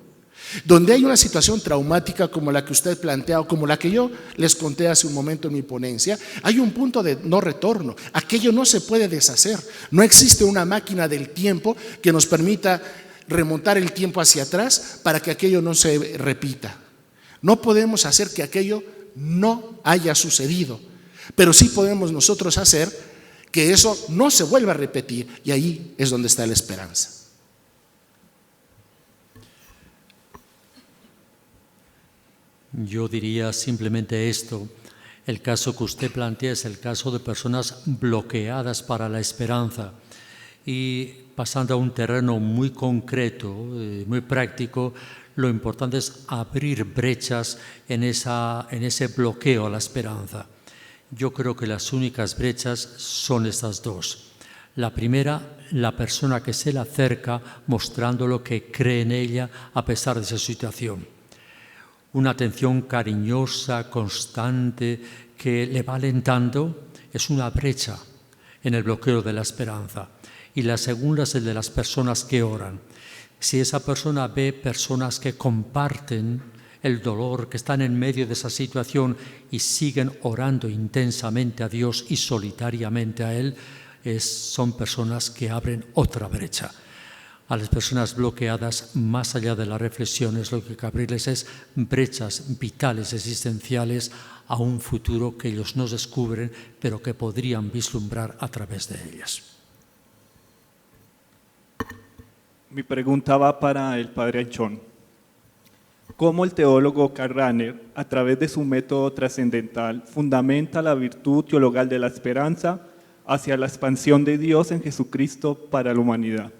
[SPEAKER 5] Donde hay una situación traumática como la que usted plantea o como la que yo les conté hace un momento en mi ponencia, hay un punto de no retorno. Aquello no se puede deshacer. No existe una máquina del tiempo que nos permita remontar el tiempo hacia atrás para que aquello no se repita. No podemos hacer que aquello no haya sucedido, pero sí podemos nosotros hacer que eso no se vuelva a repetir, y ahí es donde está la esperanza.
[SPEAKER 3] Yo diría simplemente esto. El caso que usted plantea es el caso de personas bloqueadas para la esperanza. Y pasando a un terreno muy concreto, muy práctico, lo importante es abrir brechas en ese bloqueo a la esperanza. Yo creo que las únicas brechas son estas dos. La primera, la persona que se le acerca mostrando lo que cree en ella a pesar de esa situación. Una atención cariñosa, constante, que le va alentando, es una brecha en el bloqueo de la esperanza. Y la segunda es el de las personas que oran. Si esa persona ve personas que comparten el dolor, que están en medio de esa situación y siguen orando intensamente a Dios y solitariamente a Él, son personas que abren otra brecha. A las personas bloqueadas, más allá de las reflexiones, lo que hay que abrirles es brechas vitales, existenciales, a un futuro que ellos no descubren, pero que podrían vislumbrar a través de ellas.
[SPEAKER 7] Mi pregunta va para el padre Anchón. ¿Cómo el teólogo Karl Rahner, a través de su método trascendental, fundamenta la virtud teologal de la esperanza hacia la expansión de Dios en Jesucristo para la humanidad?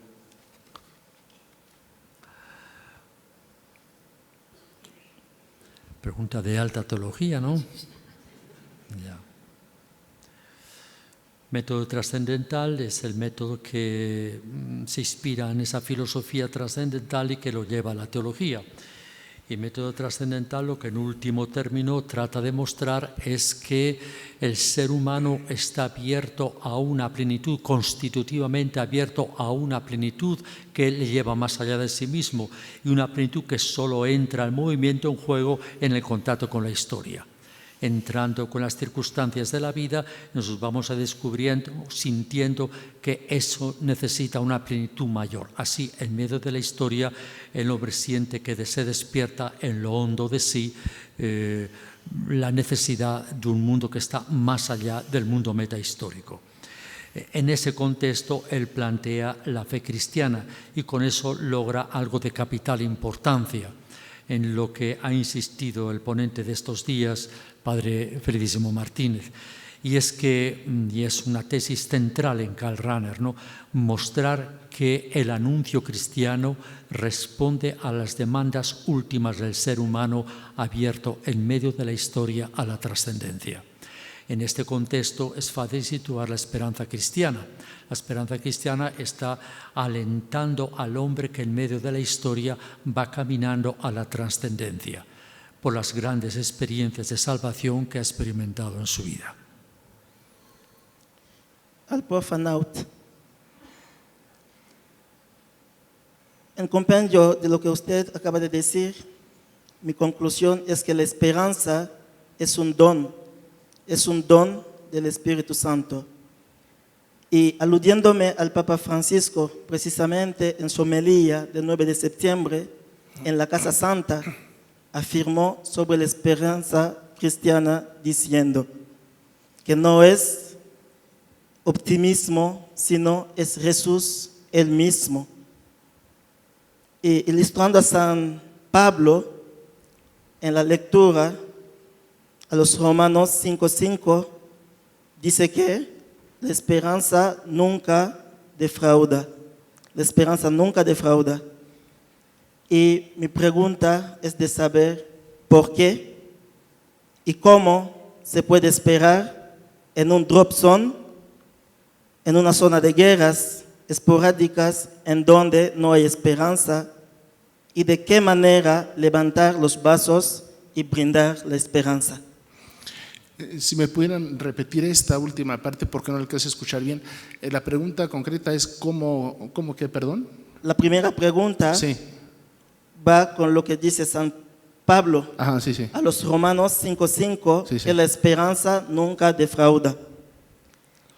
[SPEAKER 3] Pregunta de alta teología, ¿no? Ya. Método trascendental es el método que se inspira en esa filosofía trascendental y que lo lleva a la teología. Y método trascendental lo que en último término trata de mostrar es que el ser humano está abierto a una plenitud, constitutivamente abierto a una plenitud que le lleva más allá de sí mismo y una plenitud que solo entra al movimiento en juego en el contacto con la historia. Entrando con las circunstancias de la vida, nos vamos a descubriendo, sintiendo que eso necesita una plenitud mayor. Así, en medio de la historia, el hombre siente que se despierta en lo hondo de sí la necesidad de un mundo que está más allá del mundo metahistórico. En ese contexto, él plantea la fe cristiana y con eso logra algo de capital importancia en lo que ha insistido el ponente de estos días, padre Felicísimo Martínez, y es una tesis central en Karl Rahner, ¿no? Mostrar que el anuncio cristiano responde a las demandas últimas del ser humano abierto en medio de la historia a la trascendencia. En este contexto es fácil situar la esperanza cristiana. La esperanza cristiana está alentando al hombre que en medio de la historia va caminando a la trascendencia por las grandes experiencias de salvación que ha experimentado en su vida.
[SPEAKER 8] Al prof. Anaut, en compendio de lo que usted acaba de decir, mi conclusión es que la esperanza es un don del Espíritu Santo. Y aludiéndome al Papa Francisco, precisamente en su homilía del 9 de septiembre, en la Casa Santa, afirmó sobre la esperanza cristiana diciendo que no es optimismo, sino es Jesús él mismo. Y ilustrando a San Pablo en la lectura a los Romanos 5:5, dice que la esperanza nunca defrauda. La esperanza nunca defrauda. Y mi pregunta es de saber por qué y cómo se puede esperar en un drop zone, en una zona de guerras esporádicas en donde no hay esperanza, y de qué manera levantar los brazos y brindar la esperanza.
[SPEAKER 5] Si me pudieran repetir esta última parte porque no alcancé a escuchar bien. La pregunta concreta es ¿cómo qué, perdón?
[SPEAKER 8] La primera pregunta
[SPEAKER 5] Sí.
[SPEAKER 8] va con lo que dice San Pablo
[SPEAKER 5] Ajá, sí, sí.
[SPEAKER 8] a los Romanos 5:5,
[SPEAKER 5] Sí, sí.
[SPEAKER 8] que la esperanza nunca defrauda.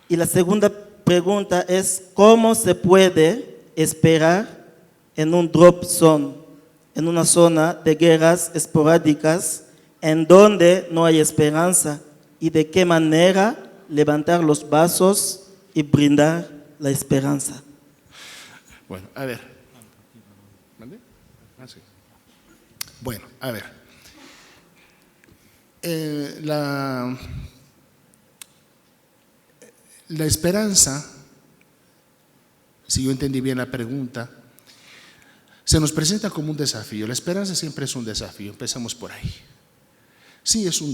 [SPEAKER 8] Y la segunda pregunta es ¿cómo se puede esperar en un drop zone, en una zona de guerras esporádicas en donde no hay esperanza? ¿Y de qué manera levantar los brazos y brindar la esperanza?
[SPEAKER 5] Bueno, a ver. ¿Mande? Ah, sí. Bueno, a ver. La esperanza, si yo entendí bien la pregunta, se nos presenta como un desafío. La esperanza siempre es un desafío, empezamos por ahí. Sí, es un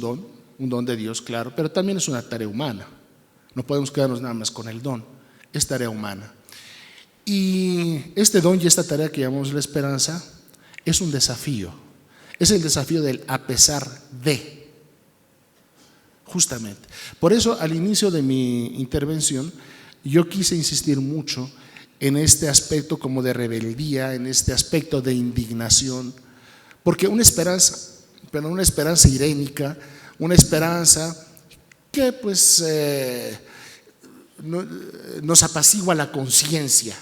[SPEAKER 5] don de Dios, claro, pero también es una tarea humana. No podemos quedarnos nada más con el don, es tarea humana. Y este don y esta tarea que llamamos la esperanza es un desafío. Es el desafío del a pesar de. Justamente. Por eso al inicio de mi intervención yo quise insistir mucho en este aspecto como de rebeldía, en este aspecto de indignación, porque una esperanza, pero una esperanza irénica, una esperanza que pues nos apacigua la conciencia,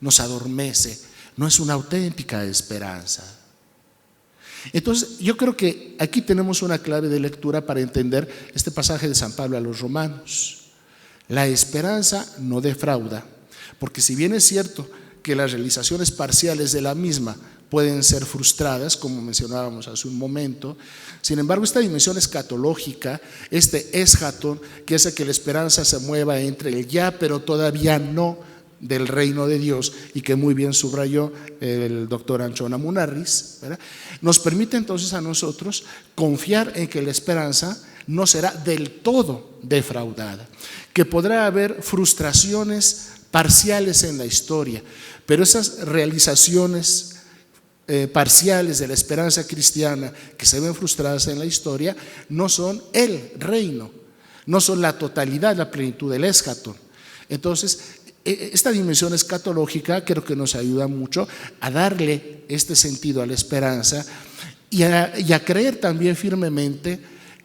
[SPEAKER 5] nos adormece, no es una auténtica esperanza. Entonces yo creo que aquí tenemos una clave de lectura para entender este pasaje de San Pablo a los Romanos. La esperanza no defrauda, porque si bien es cierto que las realizaciones parciales de la misma pueden ser frustradas, como mencionábamos hace un momento, sin embargo esta dimensión escatológica, este eschaton, que hace que la esperanza se mueva entre el ya pero todavía no del reino de Dios, y que muy bien subrayó el doctor Anchona Munarriz, ¿verdad?, nos permite entonces a nosotros confiar en que la esperanza no será del todo defraudada, que podrá haber frustraciones parciales en la historia, pero esas realizaciones parciales de la esperanza cristiana que se ven frustradas en la historia no son el reino, no son la totalidad, la plenitud del eschaton. Entonces esta dimensión escatológica creo que nos ayuda mucho a darle este sentido a la esperanza y a creer también firmemente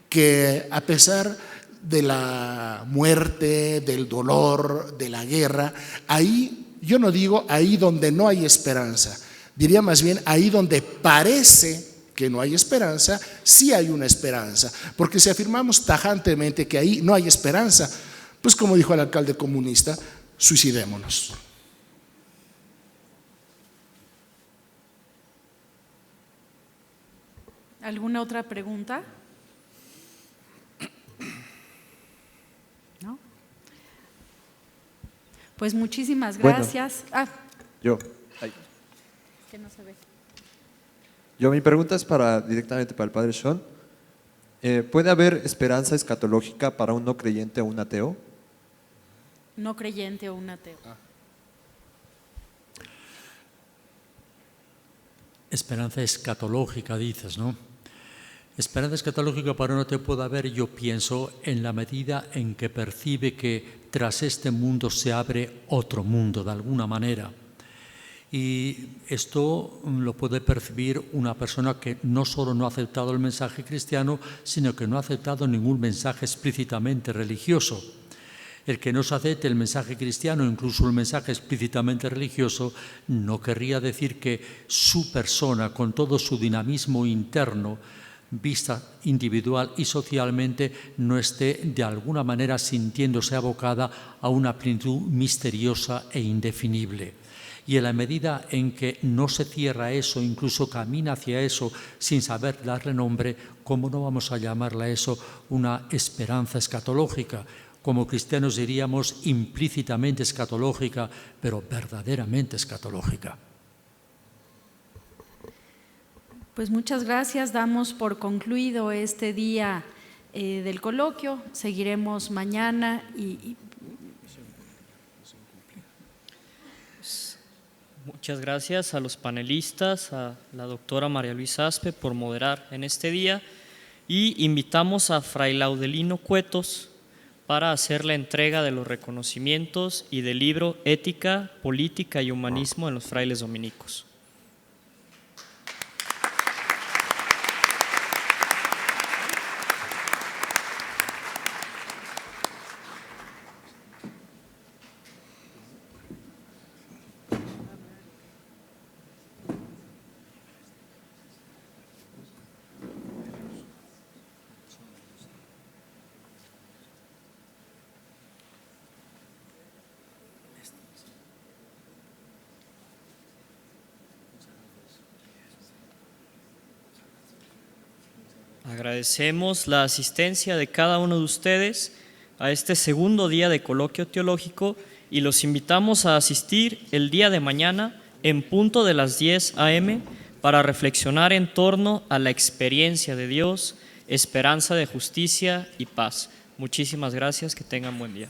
[SPEAKER 5] que a pesar de la muerte, del dolor, de la guerra, ahí, yo no digo ahí donde no hay esperanza, diría más bien ahí donde parece que no hay esperanza, sí hay una esperanza, porque si afirmamos tajantemente que ahí no hay esperanza, pues como dijo el alcalde comunista, suicidémonos.
[SPEAKER 2] ¿Alguna otra pregunta? ¿No? Pues muchísimas gracias.
[SPEAKER 9] Bueno,
[SPEAKER 2] Que no se ve.
[SPEAKER 9] mi pregunta es directamente para el padre Sean. ¿Puede haber esperanza escatológica para un no creyente o un ateo?
[SPEAKER 2] No creyente o un ateo.
[SPEAKER 3] Esperanza escatológica, dices, ¿no? Esperanza escatológica para un ateo puede haber, yo pienso, en la medida en que percibe que tras este mundo se abre otro mundo, de alguna manera. Y esto lo puede percibir una persona que no solo no ha aceptado el mensaje cristiano, sino que no ha aceptado ningún mensaje explícitamente religioso. El que no se acepte el mensaje cristiano, incluso el mensaje explícitamente religioso, no querría decir que su persona, con todo su dinamismo interno, vista individual y socialmente, no esté de alguna manera sintiéndose abocada a una plenitud misteriosa e indefinible. Y en la medida en que no se cierra eso, incluso camina hacia eso sin saber darle nombre, ¿cómo no vamos a llamarle a eso una esperanza escatológica? Como cristianos diríamos implícitamente escatológica, pero verdaderamente escatológica.
[SPEAKER 2] Pues muchas gracias, damos por concluido este día del coloquio, seguiremos mañana y
[SPEAKER 1] Muchas gracias a los panelistas, a la doctora María Luisa Aspe por moderar en este día, y invitamos a Fray Laudelino Cuetos para hacer la entrega de los reconocimientos y del libro Ética, Política y Humanismo en los Frailes Dominicos. Agradecemos la asistencia de cada uno de ustedes a este segundo día de coloquio teológico y los invitamos a asistir el día de mañana en punto de las 10 a.m. para reflexionar en torno a la experiencia de Dios, esperanza de justicia y paz. Muchísimas gracias, que tengan buen día.